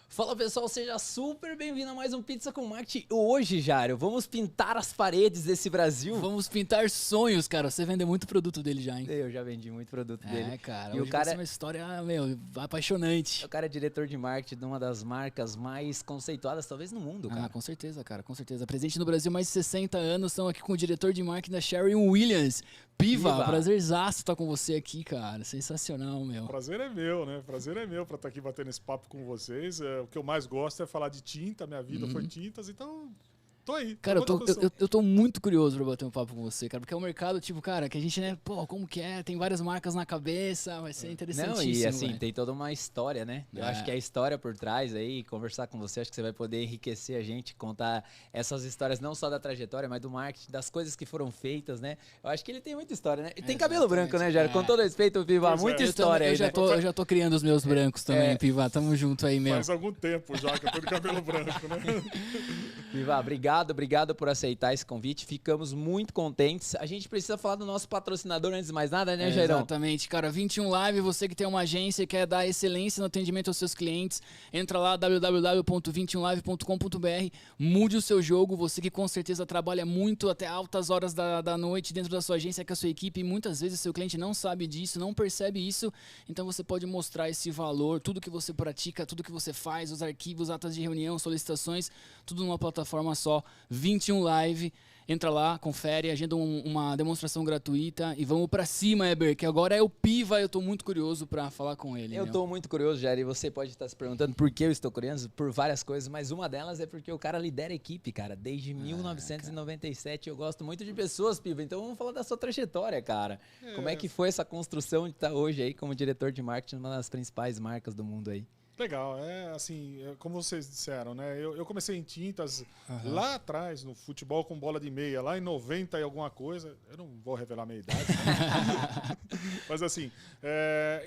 Fala pessoal, seja super bem-vindo a mais um Pizza com Marketing. Hoje, Jário, vamos pintar as paredes desse Brasil. Vamos pintar sonhos, cara. Você vendeu muito produto dele já, hein? Eu já vendi muito produto dele. É, cara. E hoje o cara vai ser uma história, meu, apaixonante. O cara é diretor de marketing de uma das marcas mais conceituadas, talvez, no mundo, cara. Ah, com certeza, cara, com certeza. Presente no Brasil mais de 60 anos. Estamos aqui com o diretor de marketing da Sharon Williams. Piva, prazerzaço estar com você aqui, cara. Sensacional, meu. Prazer é meu, né? Prazer é meu pra estar aqui batendo esse papo com vocês. O que eu mais gosto é falar de tinta. Minha vida foi tintas, então tô aí. Cara, eu tô muito curioso pra bater um papo com você, cara. Porque é um mercado, tipo, cara, que a gente, né, pô, como que é? Tem várias marcas na cabeça, vai ser interessantíssimo. Não, e assim, tem toda uma história, né? Eu acho que a história por trás aí, conversar com você, acho que você vai poder enriquecer a gente, contar essas histórias não só da trajetória, mas do marketing, das coisas que foram feitas, né? Eu acho que ele tem muita história, né? E tem cabelo branco, né, Jair? Com todo respeito, Piva, muita história aí, né? Eu já tô criando os meus brancos também, Piva. Tamo junto aí, meu. Faz algum tempo já que eu tô de cabelo branco, né? Piva, obrigado por aceitar esse convite. Ficamos muito contentes. A gente precisa falar do nosso patrocinador antes de mais nada, né, Jairão? Exatamente, cara. 21 Live, você que tem uma agência e quer dar excelência no atendimento aos seus clientes, entra lá www.21live.com.br, mude o seu jogo. Você que com certeza trabalha muito até altas horas da noite dentro da sua agência com a sua equipe e muitas vezes seu cliente não sabe disso, não percebe isso. Então você pode mostrar esse valor, tudo que você pratica, tudo que você faz, os arquivos, atas de reunião, solicitações, tudo numa plataforma só. 21 Live, entra lá, confere, agenda uma demonstração gratuita e vamos pra cima, Eber, que agora é o Piva. Eu tô muito curioso pra falar com ele. Eu tô muito curioso, Jair, e você pode estar se perguntando por que eu estou curioso, por várias coisas, mas uma delas é porque o cara lidera a equipe, cara, desde 1997. Eu gosto muito de pessoas, Piva, então vamos falar da sua trajetória, cara. Como é que foi essa construção de estar hoje aí como diretor de marketing numa das principais marcas do mundo aí? Legal, assim, como vocês disseram, né? Eu comecei em tintas lá atrás, no futebol com bola de meia, lá em 90 e alguma coisa. Eu não vou revelar a minha idade, né? Mas assim,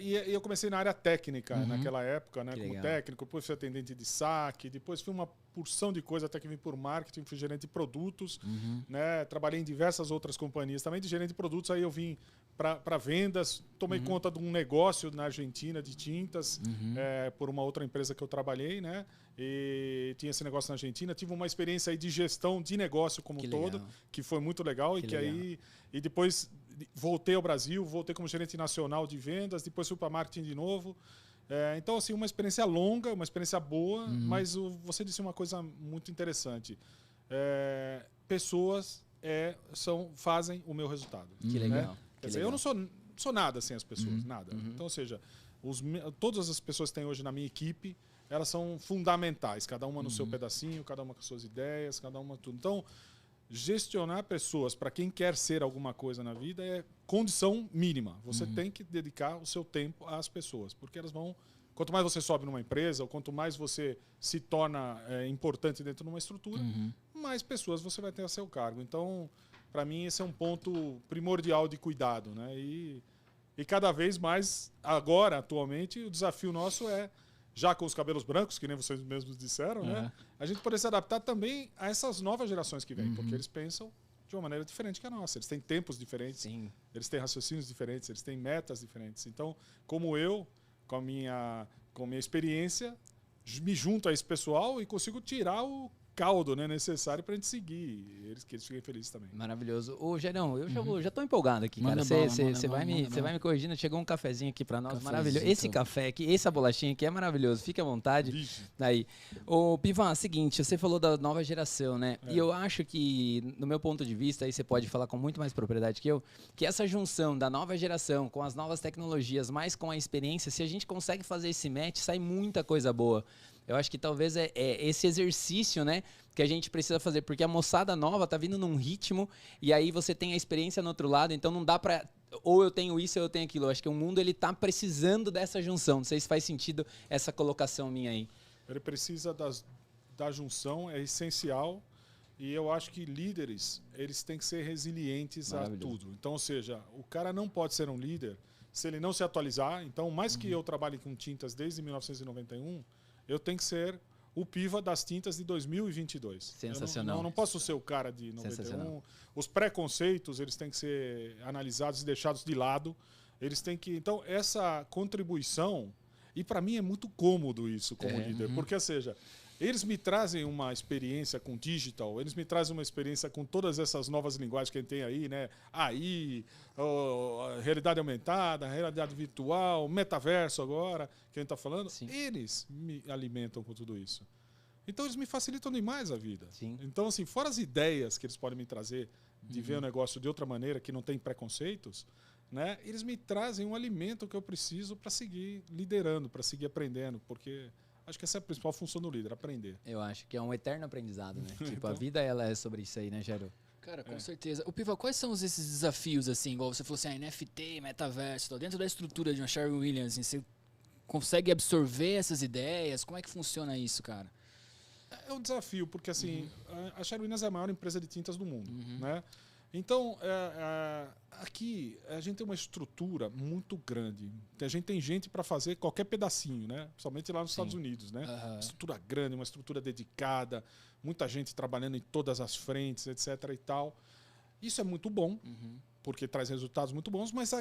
e eu comecei na área técnica naquela época, né? Como técnico, depois fui atendente de saque, depois fui uma porção de coisa até que vim por marketing, fui gerente de produtos, né? Trabalhei em diversas outras companhias também de gerente de produtos, aí eu vim para vendas, tomei conta de um negócio na Argentina de tintas, por uma outra empresa que eu trabalhei, né? E tinha esse negócio na Argentina. Tive uma experiência aí de gestão de negócio como todo, que foi muito legal. E depois voltei ao Brasil, voltei como gerente nacional de vendas, depois fui para marketing de novo. Então, assim, uma experiência longa, uma experiência boa, mas você disse uma coisa muito interessante. Pessoas fazem o meu resultado. Que legal. Quer dizer, eu não sou nada sem as pessoas, nada. Então, ou seja, todas as pessoas que tem hoje na minha equipe, elas são fundamentais, cada uma no seu pedacinho, cada uma com suas ideias, cada uma tudo. Então, gestionar pessoas para quem quer ser alguma coisa na vida é condição mínima. Você tem que dedicar o seu tempo às pessoas, porque elas vão... Quanto mais você sobe numa empresa, ou quanto mais você se torna importante dentro de uma estrutura, mais pessoas você vai ter a seu cargo. Então, para mim, esse é um ponto primordial de cuidado, né? E cada vez mais, agora, atualmente, o desafio nosso é, já com os cabelos brancos, que nem vocês mesmos disseram, né? A gente poder se adaptar também a essas novas gerações que vêm, porque eles pensam de uma maneira diferente que a nossa. Eles têm tempos diferentes, eles têm raciocínios diferentes, eles têm metas diferentes. Então, como eu, com a minha experiência, me junto a esse pessoal e consigo tirar o caldo, né, necessário para a gente seguir, que eles fiquem felizes também. Maravilhoso. Ô, Gerão, eu já tô empolgado aqui, cara. Você vai me corrigindo. Chegou um cafezinho aqui para nós, maravilhoso. Esse café aqui, essa bolachinha aqui é maravilhoso. Fique à vontade. Vixe. Aí. Ô, Pivan, seguinte, você falou da nova geração, né? E eu acho que, no meu ponto de vista, aí você pode falar com muito mais propriedade que eu, que essa junção da nova geração com as novas tecnologias, mais com a experiência, se a gente consegue fazer esse match, sai muita coisa boa. Eu acho que talvez é esse exercício, né, que a gente precisa fazer, porque a moçada nova tá vindo num ritmo e aí você tem a experiência no outro lado, então não dá pra ou eu tenho isso ou eu tenho aquilo. Eu acho que o mundo ele tá precisando dessa junção. Não sei se faz sentido essa colocação minha aí. Ele precisa da junção, é essencial. E eu acho que líderes, eles têm que ser resilientes a tudo. Então, ou seja, o cara não pode ser um líder se ele não se atualizar. Então, mais que eu trabalhe com tintas desde 1991, eu tenho que ser o Piva das tintas de 2022. Sensacional. Eu não posso ser o cara de 91. Os preconceitos, eles têm que ser analisados e deixados de lado. Eles têm que... Então, essa contribuição... E para mim é muito cômodo isso como líder. Porque, ou seja, eles me trazem uma experiência com digital, eles me trazem uma experiência com todas essas novas linguagens que a gente tem aí, né? AI, realidade aumentada, realidade virtual, metaverso agora, que a gente está falando. Sim. Eles me alimentam com tudo isso. Então, eles me facilitam demais a vida. Sim. Então, assim, fora as ideias que eles podem me trazer de ver o negócio de outra maneira, que não tem preconceitos, né? Eles me trazem um alimento que eu preciso para seguir liderando, para seguir aprendendo, porque acho que essa é a principal função do líder, aprender. Eu acho que é um eterno aprendizado, né? Tipo, então, a vida ela é sobre isso aí, né, Jairo? Cara, com certeza. O Piva, quais são esses desafios, assim, igual você falou assim, NFT, metaverso, dentro da estrutura de uma Sherwin-Williams, assim, você consegue absorver essas ideias? Como é que funciona isso, cara? É um desafio, porque assim, a Sherwin-Williams é a maior empresa de tintas do mundo, né? Então, aqui a gente tem uma estrutura muito grande. A gente tem gente para fazer qualquer pedacinho, né? Principalmente lá nos Estados Unidos, né? Uma estrutura grande, uma estrutura dedicada, muita gente trabalhando em todas as frentes, etc. e tal. Isso é muito bom, porque traz resultados muito bons, mas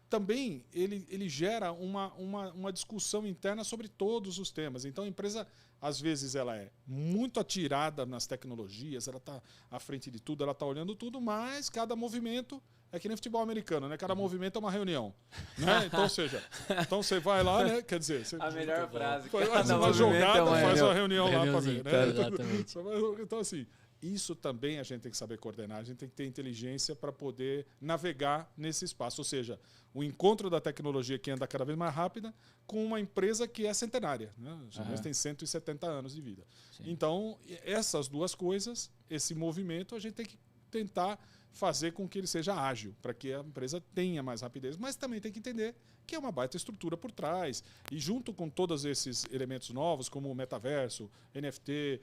também ele gera uma discussão interna sobre todos os temas. Então, a empresa, às vezes, ela é muito atirada nas tecnologias, ela está à frente de tudo, ela está olhando tudo, mas cada movimento é que nem futebol americano, né? Cada movimento é uma reunião. Né? Então, ou seja, então você vai lá, né? Quer dizer, você a melhor frase. Faz uma jogada, faz uma reunião lá para ver. Né? Exatamente. Então, assim, isso também a gente tem que saber coordenar, a gente tem que ter inteligência para poder navegar nesse espaço. Ou seja, o encontro da tecnologia que anda cada vez mais rápida com uma empresa que é centenária. Né? A gente tem 170 anos de vida. Sim. Então, essas duas coisas, esse movimento, a gente tem que tentar fazer com que ele seja ágil, para que a empresa tenha mais rapidez, mas também tem que entender que é uma baita estrutura por trás. E junto com todos esses elementos novos, como o metaverso, NFT,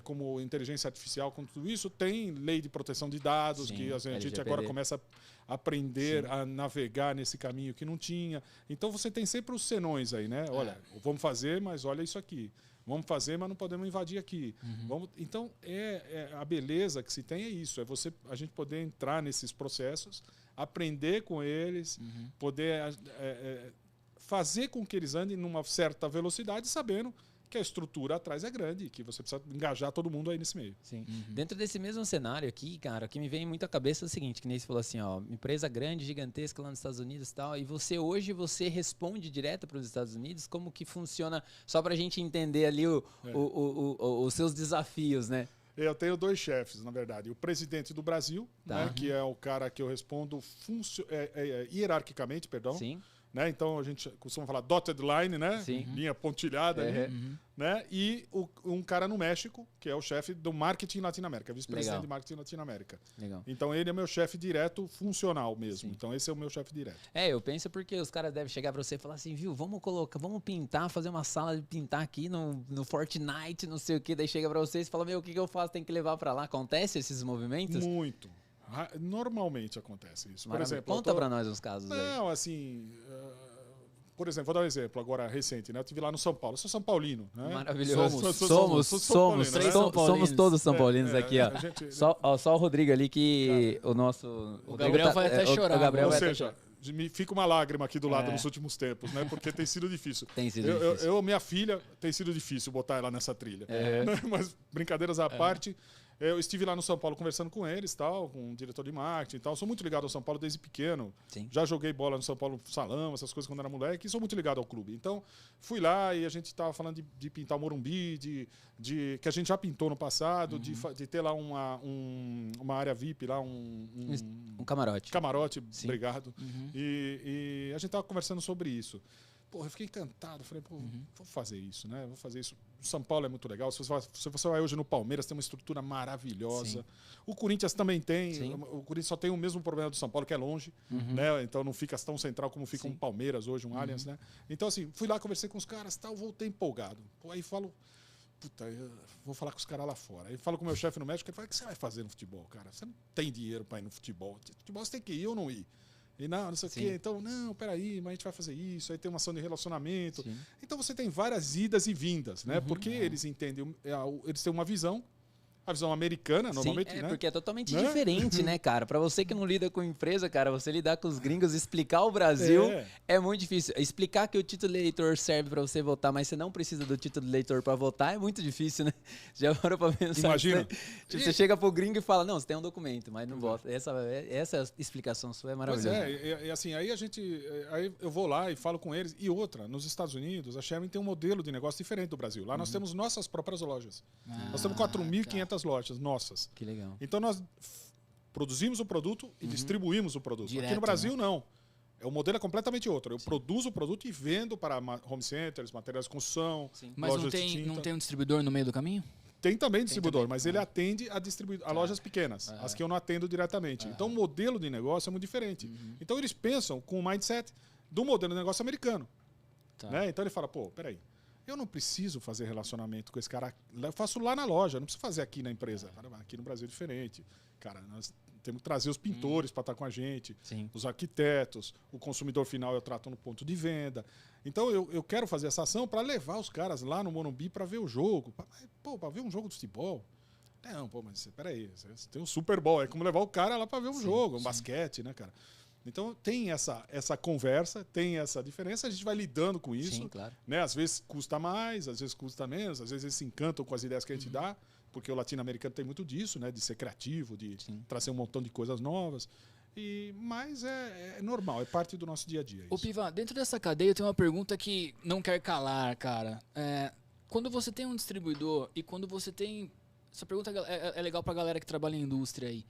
como inteligência artificial, com tudo isso, tem lei de proteção de dados, sim, que a gente agora começa a aprender a navegar nesse caminho que não tinha. Então você tem sempre os senões aí, né? Olha, vamos fazer, mas olha isso aqui. Vamos fazer, mas não podemos invadir aqui. Então, a beleza que se tem é isso. É a gente poder entrar nesses processos, aprender com eles, poder fazer com que eles andem numa certa velocidade, sabendo que a estrutura atrás é grande, que você precisa engajar todo mundo aí nesse meio. Sim. Dentro desse mesmo cenário aqui, cara, o que me vem muito à cabeça é o seguinte, que nem você falou assim, ó, empresa grande, gigantesca lá nos Estados Unidos e tal, e hoje você responde direto para os Estados Unidos, como que funciona, só para a gente entender ali os seus desafios, né? Eu tenho dois chefes, na verdade. O presidente do Brasil, né, que é o cara que eu respondo hierarquicamente, perdão. Sim. Né? Então a gente costuma falar dotted line, né? Linha pontilhada, né? E um cara no México, que é o chefe do marketing Latinoamérica, vice-presidente de marketing Latinoamérica. Legal. Então ele é meu chefe direto, funcional mesmo. Sim. Então esse é o meu chefe direto. Eu penso porque os caras devem chegar pra você e falar assim, viu, vamos pintar, fazer uma sala de pintar aqui no Fortnite, não sei o que, daí chega pra vocês e fala, meu, o que eu faço? Tem que levar pra lá. Acontece esses movimentos? Muito. Normalmente acontece isso. Por exemplo, conta pra nós uns casos aí. Não, assim... Por exemplo, vou dar um exemplo agora recente, né? Eu estive lá no São Paulo. Eu sou São Paulino, né? Maravilhoso. Somos todos São Paulinos aqui, ó. Só o Rodrigo ali que cara, o nosso... O Gabriel vai até chorar. O Gabriel Ou seja, me fica uma lágrima aqui do lado nos últimos tempos, né? Porque tem sido difícil. Minha filha, tem sido difícil botar ela nessa trilha. Mas brincadeiras à parte... Eu estive lá no São Paulo conversando com eles, tal, com o diretor de marketing e tal. Sou muito ligado ao São Paulo desde pequeno. Sim. Já joguei bola no São Paulo Salão, essas coisas quando era moleque. E sou muito ligado ao clube. Então, fui lá e a gente estava falando de pintar o Morumbi, que a gente já pintou no passado, de ter lá uma área VIP, lá um camarote. Camarote, obrigado. E a gente estava conversando sobre isso. Pô, eu fiquei encantado. Falei, vou fazer isso, né? Vou fazer isso. O São Paulo é muito legal. Se você vai hoje no Palmeiras, tem uma estrutura maravilhosa. Sim. O Corinthians também tem. Sim. O Corinthians só tem o mesmo problema do São Paulo, que é longe. Né? Então não fica tão central como fica um Palmeiras hoje, um Allianz, né? Então, assim, fui lá, conversei com os caras, tal, voltei empolgado. Pô, aí falo, puta, eu vou falar com os caras lá fora. Aí falo com o meu chefe no México, ele fala, o que você vai fazer no futebol, cara? Você não tem dinheiro para ir no futebol. Futebol você tem que ir ou não ir. E não sei o quê. Então, não, peraí, mas a gente vai fazer isso. Aí tem uma ação de relacionamento. Sim. Então você tem várias idas e vindas, né? Porque eles entendem, eles têm uma visão, a visão americana, normalmente, Sim, né? porque é totalmente Né? diferente, né, cara? Pra você que não lida com empresa, cara, você lidar com os gringos, explicar o Brasil é muito difícil. Explicar que o título de eleitor serve pra você votar, mas você não precisa do título de eleitor pra votar é muito difícil, né? Já parou pra pensar? Imagina. Você chega pro gringo e fala, não, você tem um documento, mas não vota. Essa explicação sua é Pois maravilhosa. é, e assim, aí aí eu vou lá e falo com eles. E outra, nos Estados Unidos, a Sherwin tem um modelo de negócio diferente do Brasil. Lá nós temos nossas próprias lojas. Nós temos 4.500 lojas nossas. Que legal. Então nós produzimos o produto e distribuímos o produto. Direto, Aqui no Brasil, não. O modelo é completamente outro. Eu produzo o produto e vendo para home centers, materiais de construção, Mas lojas de tinta. não tem um distribuidor no meio do caminho? Tem também distribuidor, mas ele atende a lojas pequenas, as que eu não atendo diretamente. Então o modelo de negócio é muito diferente. Então eles pensam com o mindset do modelo de negócio americano. Né? Então ele fala, pô, peraí, eu não preciso fazer relacionamento com esse cara, eu faço lá na loja, não preciso fazer aqui na empresa. Aqui no Brasil é diferente. Cara, nós temos que trazer os pintores para estar com a gente, os arquitetos, o consumidor final eu trato no ponto de venda. Então eu quero fazer essa ação para levar os caras lá no Morumbi para ver o jogo. Para ver um jogo de futebol. Não, pô, mas peraí, você tem um Super Bowl, é como levar o cara lá para ver um jogo, um basquete, né, cara? Então tem essa conversa, tem essa diferença, a gente vai lidando com isso. Sim, claro. Né? Às vezes custa mais, às vezes custa menos, às vezes eles se encantam com as ideias que a gente dá, porque o latino-americano tem muito disso, né? De ser criativo, de trazer um montão de coisas novas. Mas é normal, é parte do nosso dia a dia. Ô, Piva, dentro dessa cadeia tem uma pergunta que não quer calar, cara. Quando você tem um distribuidor e quando você tem... Essa pergunta é legal pra galera que trabalha em indústria aí.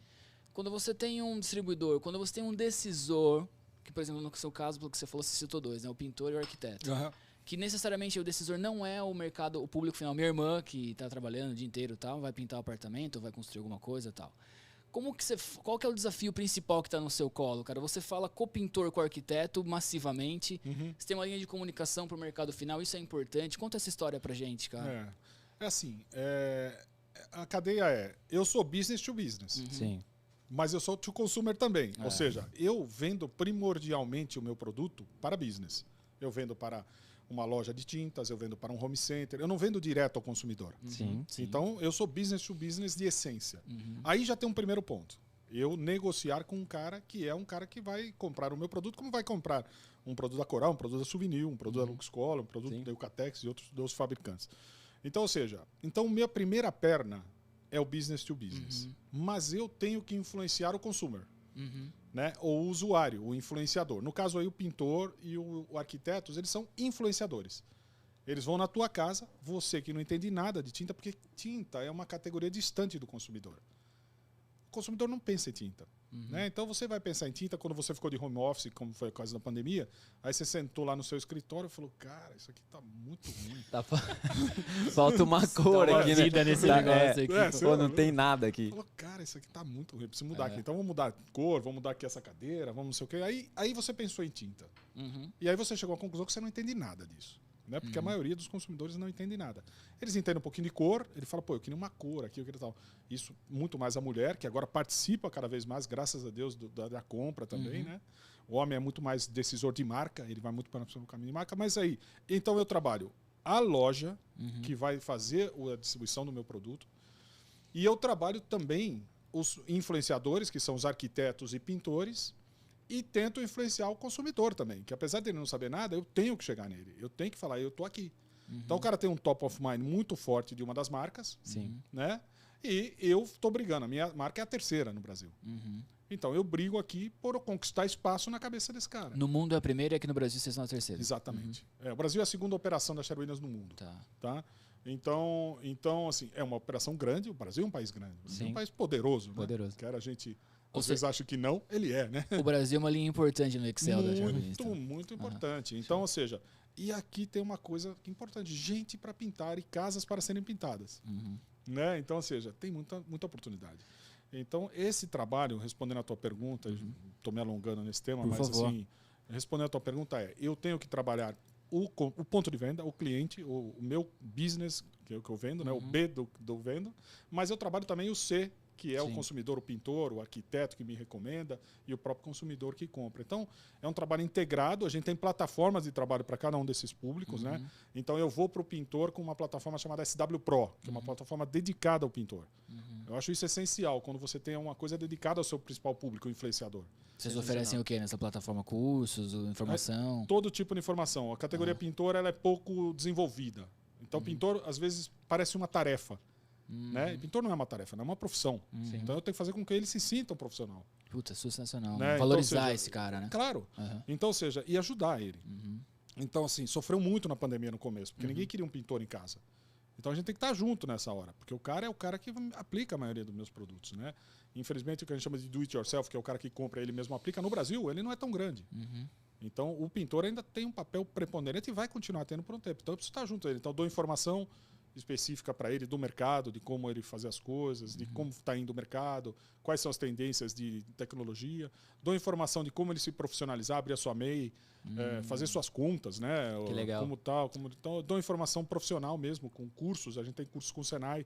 Quando você tem um distribuidor, quando você tem um decisor, que, por exemplo, no seu caso, pelo que você falou, você citou dois, né? O pintor e o arquiteto. Que necessariamente o decisor não é o mercado, o público final. Minha irmã, que está trabalhando o dia inteiro e tal, vai pintar o apartamento, vai construir alguma coisa e tal. Qual que é o desafio principal que está no seu colo, cara? Você fala com o pintor, com o arquiteto, massivamente. Você tem uma linha de comunicação para o mercado final, isso é importante. Conta essa história pra gente, cara. A cadeia eu sou business to business. Sim. Mas eu sou to consumer também. Ou seja, eu vendo primordialmente o meu produto para business. Eu vendo para uma loja de tintas, eu vendo para um home center. Eu não vendo direto ao consumidor. Sim. Então, eu sou business to business de essência. Aí já tem um primeiro ponto. Eu negociar com um cara que é um cara que vai comprar o meu produto, como vai comprar um produto da Coral, um produto da Souvenir, um produto da Lux Cola, um produto da Eucatex e outros dos fabricantes. Então, ou seja, minha primeira perna é o business to business. Mas eu tenho que influenciar o consumer. Né? O usuário, o influenciador. No caso aí, o pintor e o arquiteto, eles são influenciadores. Eles vão na tua casa, você que não entende nada de tinta, porque tinta é uma categoria distante do consumidor. O consumidor não pensa em tinta. Né? Então você vai pensar em tinta quando você ficou de home office, como foi o caso da pandemia, aí você sentou lá no seu escritório e falou, cara, isso aqui tá muito ruim. Falta uma cor aqui, né? Nesse negócio aqui. Pô, não tem nada aqui. Falou, cara, isso aqui tá muito ruim, preciso mudar aqui. Então vamos mudar a cor, vamos mudar aqui essa cadeira, vamos não sei o quê. Aí você pensou em tinta. E aí você chegou à conclusão que você não entende nada disso. Né? Porque a maioria dos consumidores não entende nada. Eles entendem um pouquinho de cor, ele fala, pô, eu queria uma cor aqui, eu queria tal. Isso muito mais a mulher, que agora participa cada vez mais, graças a Deus, da compra também, né? O homem é muito mais decisor de marca, ele vai muito para o caminho de marca, mas aí, então eu trabalho a loja, que vai fazer a distribuição do meu produto, e eu trabalho também os influenciadores, que são os arquitetos e pintores, e tento influenciar o consumidor também, que apesar de ele não saber nada, eu tenho que chegar nele. Eu tenho que falar, eu tô aqui. Então o cara tem um top of mind muito forte de uma das marcas, né? E eu estou brigando. A minha marca é a terceira no Brasil. Então eu brigo aqui por conquistar espaço na cabeça desse cara. No mundo é a primeira e aqui no Brasil vocês são a terceira. Exatamente. O Brasil é a segunda operação da Sherwin Williams no mundo. Tá? Então, assim, é uma operação grande. O Brasil é um país grande. É um país poderoso. Poderoso. Né? Que a gente... Vocês acham que não? Ele é, né? O Brasil é uma linha importante no Excel da Sherwin. Muito importante. Então, ou seja, e aqui tem uma coisa importante: gente para pintar e casas para serem pintadas. Né? Então, ou seja, tem muita oportunidade. Então, esse trabalho, respondendo a tua pergunta, estou me alongando nesse tema, mas assim, respondendo a tua pergunta eu tenho que trabalhar o ponto de venda, o cliente, o meu business, que é o que eu vendo, né? O B do vendo, mas eu trabalho também o C, que é o consumidor, o pintor, o arquiteto que me recomenda e o próprio consumidor que compra. Então, é um trabalho integrado, a gente tem plataformas de trabalho para cada um desses públicos, né? Então, eu vou para o pintor com uma plataforma chamada SW Pro, que é uma plataforma dedicada ao pintor. Eu acho isso essencial, quando você tem uma coisa dedicada ao seu principal público, o influenciador. Vocês oferecem o quê nessa plataforma? Cursos, informação? Todo tipo de informação. A categoria pintor ela é pouco desenvolvida. Então, pintor, às vezes, parece uma tarefa. Né? E pintor não é uma tarefa, não é uma profissão. Então, eu tenho que fazer com que ele se sinta um profissional. Puta, sensacional. Né? Valorizar então, seja, esse cara, né? Claro. Então, ou seja, e ajudar ele. Então, assim, sofreu muito na pandemia no começo, porque ninguém queria um pintor em casa. Então, a gente tem que estar junto nessa hora, porque o cara é o cara que aplica a maioria dos meus produtos, né? Infelizmente, o que a gente chama de do it yourself, que é o cara que compra ele mesmo aplica, no Brasil, ele não é tão grande. Então, o pintor ainda tem um papel preponderante e vai continuar tendo por um tempo. Então, eu preciso estar junto a ele. Então, eu dou informação específica para ele do mercado, de como ele fazer as coisas, de como está indo o mercado, quais são as tendências de tecnologia. Dou informação de como ele se profissionalizar, abrir a sua MEI, fazer suas contas, né? Que legal. Então, eu dou informação profissional mesmo, com cursos. A gente tem cursos com o Senai.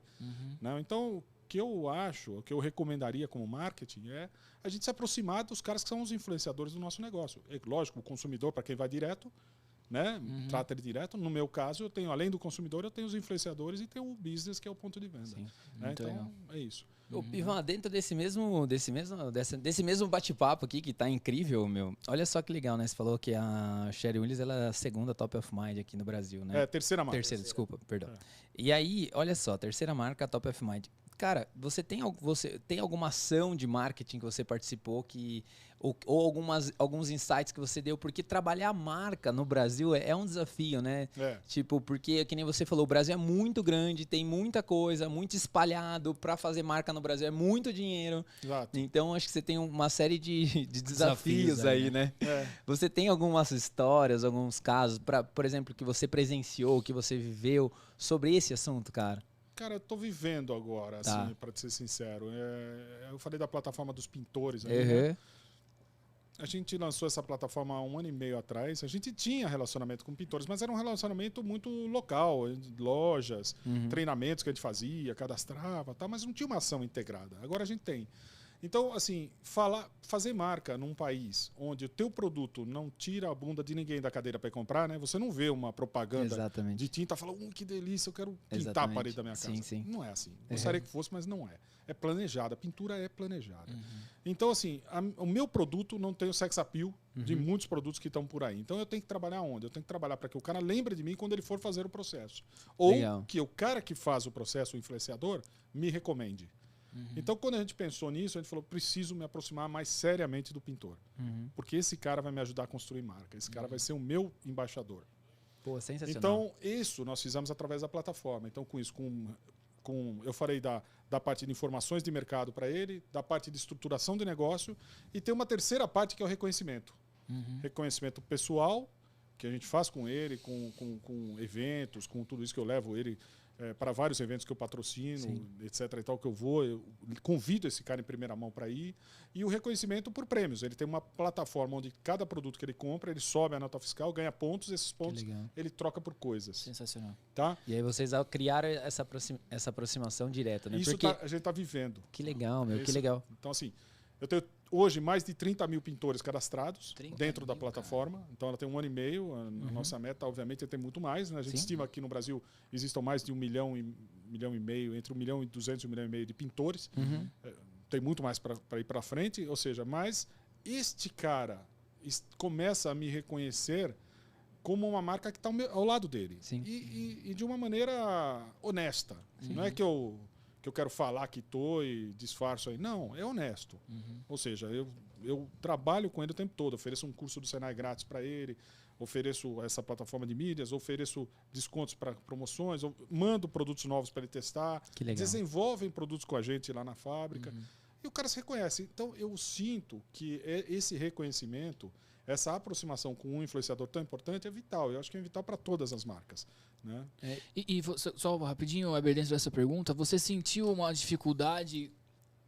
Né? Então, o que eu acho, o que eu recomendaria como marketing é a gente se aproximar dos caras que são os influenciadores do nosso negócio. É lógico, o consumidor, para quem vai direto, né? Trata ele direto. No meu caso, eu tenho, além do consumidor, eu tenho os influenciadores e tenho o business, que é o ponto de venda. Né? Então, é isso. Ô, Ivan, dentro desse mesmo bate-papo aqui, que tá incrível, meu. Olha só que legal, né? Você falou que a Sherry Williams ela é a segunda top of mind aqui no Brasil, né? É, terceira marca. Terceira, desculpa, perdão. E aí, olha só, terceira marca, top of mind. Cara, você tem alguma ação de marketing que você participou ou alguns insights que você deu? Porque trabalhar a marca no Brasil é um desafio, né? Tipo, porque, que nem você falou, o Brasil é muito grande, tem muita coisa, muito espalhado. Para fazer marca no Brasil é muito dinheiro. Exato. Então, acho que você tem uma série de desafios aí, né? Você tem algumas histórias, alguns casos, por exemplo, que você presenciou, que você viveu sobre esse assunto, cara? Cara, eu tô vivendo agora, assim, para ser sincero. Eu falei da plataforma dos pintores aí, né? A gente lançou essa plataforma há 1 ano e meio atrás. A gente tinha relacionamento com pintores, mas era um relacionamento muito local, lojas, treinamentos que a gente fazia, cadastrava, tá, mas não tinha uma ação integrada. Agora a gente tem. Então, assim, fazer marca num país onde o teu produto não tira a bunda de ninguém da cadeira para comprar, né? Você não vê uma propaganda de tinta falando, que delícia, eu quero pintar a parede da minha casa. Sim. Não é assim. Gostaria que fosse, mas não é. É planejada. A pintura é planejada. Então, assim, o meu produto não tem o sex appeal de muitos produtos que estão por aí. Então, eu tenho que trabalhar onde? Eu tenho que trabalhar para que o cara lembre de mim quando ele for fazer o processo. Ou que o cara que faz o processo, o influenciador, me recomende. Então, quando a gente pensou nisso, a gente falou, preciso me aproximar mais seriamente do pintor. Porque esse cara vai me ajudar a construir marca. Esse cara vai ser o meu embaixador. Pô, sensacional. Então, isso nós fizemos através da plataforma. Então, com isso, eu falei da parte de informações de mercado para ele, da parte de estruturação de negócio, e tem uma terceira parte que é o reconhecimento. Reconhecimento pessoal, que a gente faz com ele, com eventos, com tudo isso que eu levo ele para vários eventos que eu patrocino, etc. e tal, que eu convido esse cara em primeira mão para ir. E o reconhecimento por prêmios. Ele tem uma plataforma onde cada produto que ele compra, ele sobe a nota fiscal, ganha pontos, esses pontos ele troca por coisas. Sensacional. Tá? E aí vocês criaram essa aproximação direta, né? Isso Porque a gente está vivendo. Que legal, meu, que legal. Então, assim, eu tenho hoje mais de 30 mil pintores cadastrados dentro da plataforma. Cara. Então, ela tem 1 ano e meio. A nossa meta, obviamente, é ter muito mais. Né? A gente estima que no Brasil existam mais de 1 milhão e meio, entre 1 milhão e 200 e 1 milhão e meio de pintores. Tem muito mais para ir para frente. Ou seja, mas este cara começa a me reconhecer como uma marca que está ao lado dele. E de uma maneira honesta. Não é que eu quero falar que estou e disfarço aí. Não, é honesto. Ou seja, eu trabalho com ele o tempo todo. Ofereço um curso do Senai grátis para ele, ofereço essa plataforma de mídias, ofereço descontos para promoções, mando produtos novos para ele testar, desenvolvem produtos com a gente lá na fábrica. E o cara se reconhece. Então, eu sinto que esse reconhecimento, essa aproximação com um influenciador tão importante é vital. Eu acho que é vital para todas as marcas. Né? E só rapidinho, Weber, dentro dessa pergunta, você sentiu uma dificuldade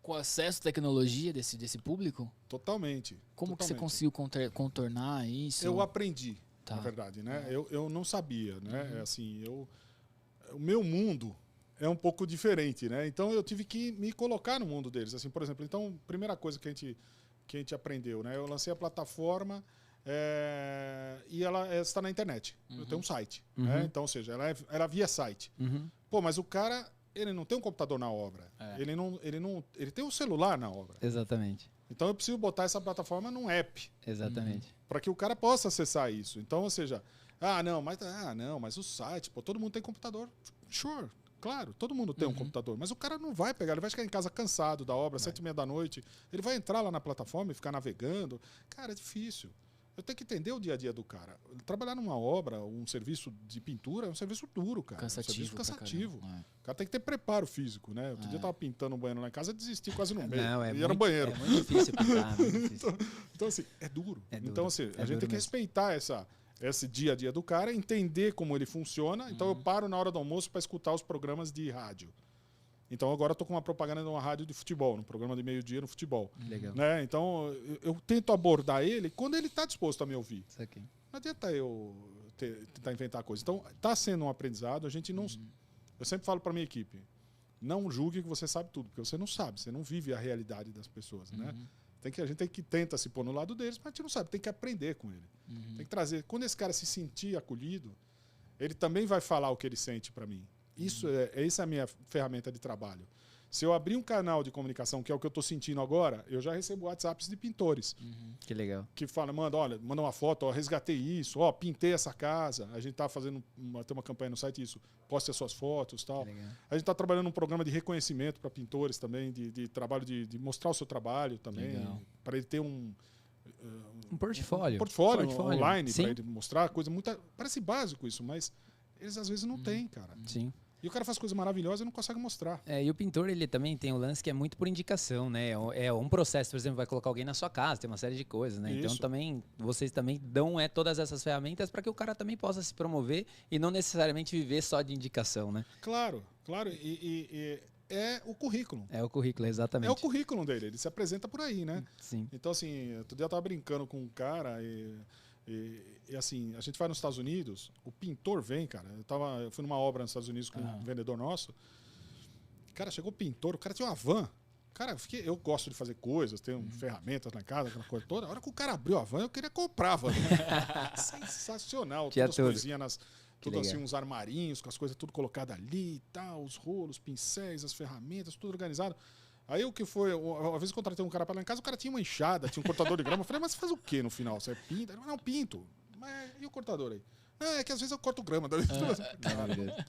com o acesso à tecnologia desse público? Totalmente. Como que você conseguiu contornar isso? Eu aprendi, na verdade. Né? Eu não sabia. Né? Assim, o meu mundo é um pouco diferente, né? Então eu tive que me colocar no mundo deles. Assim, por exemplo, então, primeira coisa que a gente aprendeu, né? Eu lancei a plataforma e ela está na internet. Eu tenho um site. Né? Então, ou seja, ela via site. Pô, mas o cara, ele não tem um computador na obra. Ele tem um celular na obra. Exatamente. Então eu preciso botar essa plataforma num app. Exatamente. Para que o cara possa acessar isso. Então, ou seja, mas o site, pô, todo mundo tem computador. Sure. Claro, todo mundo tem um computador, mas o cara não vai pegar, ele vai chegar em casa cansado da obra, 7h30 da noite, ele vai entrar lá na plataforma e ficar navegando. Cara, é difícil. Eu tenho que entender o dia a dia do cara. Trabalhar numa obra, um serviço de pintura, é um serviço duro, cara. Cansativo. É um serviço cansativo. É. O cara tem que ter preparo físico, né? Outro dia eu tava pintando um banheiro lá em casa, desisti quase no meio. Não, era um banheiro. É muito difícil pintar, muito difícil. Então, assim, é duro. É duro. Então, assim, a gente tem que mesmo. respeitar esse dia a dia do cara, entender como ele funciona. Então eu paro na hora do almoço para escutar os programas de rádio. Então agora eu tô com uma propaganda de uma rádio de futebol, num programa de meio-dia no futebol. Legal. Né? Então eu tento abordar ele quando ele está disposto a me ouvir. Isso aqui. Não adianta eu tentar inventar coisa. Então está sendo um aprendizado. A gente não. Eu sempre falo para minha equipe: não julgue que você sabe tudo, porque você não sabe, você não vive a realidade das pessoas, né? A gente tem que tentar se pôr no lado deles, mas a gente não sabe, tem que aprender com ele. Tem que trazer. Quando esse cara se sentir acolhido, ele também vai falar o que ele sente para mim. Essa é a minha ferramenta de trabalho. Se eu abrir um canal de comunicação, que é o que eu estou sentindo agora, eu já recebo WhatsApps de pintores. Que legal. Que falam, manda uma foto, ó, resgatei isso, ó, pintei essa casa. A gente está fazendo tem uma campanha no site, isso, poste as suas fotos e tal. A gente está trabalhando num programa de reconhecimento para pintores também, de trabalho, de mostrar o seu trabalho também, para ele ter um portfólio. Online, para ele mostrar coisa muito. Parece básico isso, mas eles às vezes não têm, cara. Sim. E o cara faz coisa maravilhosa e não consegue mostrar. E o pintor, ele também tem um lance que é muito por indicação, né? É um processo, por exemplo, vai colocar alguém na sua casa, tem uma série de coisas, né? Isso. Então também, vocês também dão todas essas ferramentas para que o cara também possa se promover e não necessariamente viver só de indicação, né? Claro. E é o currículo. É o currículo, exatamente. É o currículo dele, ele se apresenta por aí, né? Sim. Então, assim, outro dia eu tava brincando com um cara e assim, a gente vai nos Estados Unidos, o pintor vem, cara. Eu fui numa obra nos Estados Unidos com um vendedor nosso. Cara, chegou o pintor, o cara tinha uma van. Cara, eu gosto de fazer coisas, tenho ferramentas na casa, aquela coisa toda. A hora que o cara abriu a van, eu queria comprar a van. Sensacional. Tinha todas as coisinhas, tudo assim, uns armarinhos, com as coisas tudo colocadas ali e tal, os rolos, pincéis, as ferramentas, tudo organizado. Aí o que foi, uma vez eu contratei um cara para lá em casa, o cara tinha uma enxada, tinha um cortador de grama. Eu falei, mas você faz o que no final? Você pinta? Ele falou, não, pinto. Mas e o cortador aí? Não, é que às vezes eu corto grama. Cara,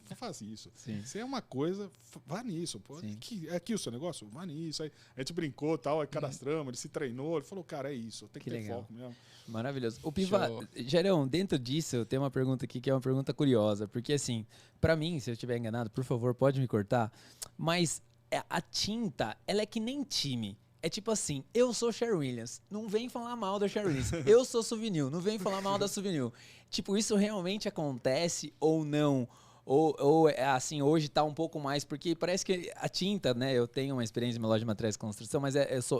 não faz isso. Sim. Se é uma coisa, vá nisso. Pô. É aqui o seu negócio? Vá nisso. Aí a gente brincou tal, aí cadastramos, ele se treinou. Ele falou, cara, é isso, tem que ter legal. foco mesmo. Maravilhoso. O Piva, Gerão, dentro disso, eu tenho uma pergunta aqui que é uma pergunta curiosa. Porque assim, para mim, se eu estiver enganado, por favor, pode me cortar. Mas a tinta, ela é que nem time. É tipo assim, eu sou Cher Williams, não vem falar mal da Cher Williams. Eu sou Souvenir, não vem falar mal da Souvenir. Tipo, isso realmente acontece ou não? Ou assim, hoje tá um pouco mais, porque parece que a tinta, né? Eu tenho uma experiência em uma loja de materiais de construção, mas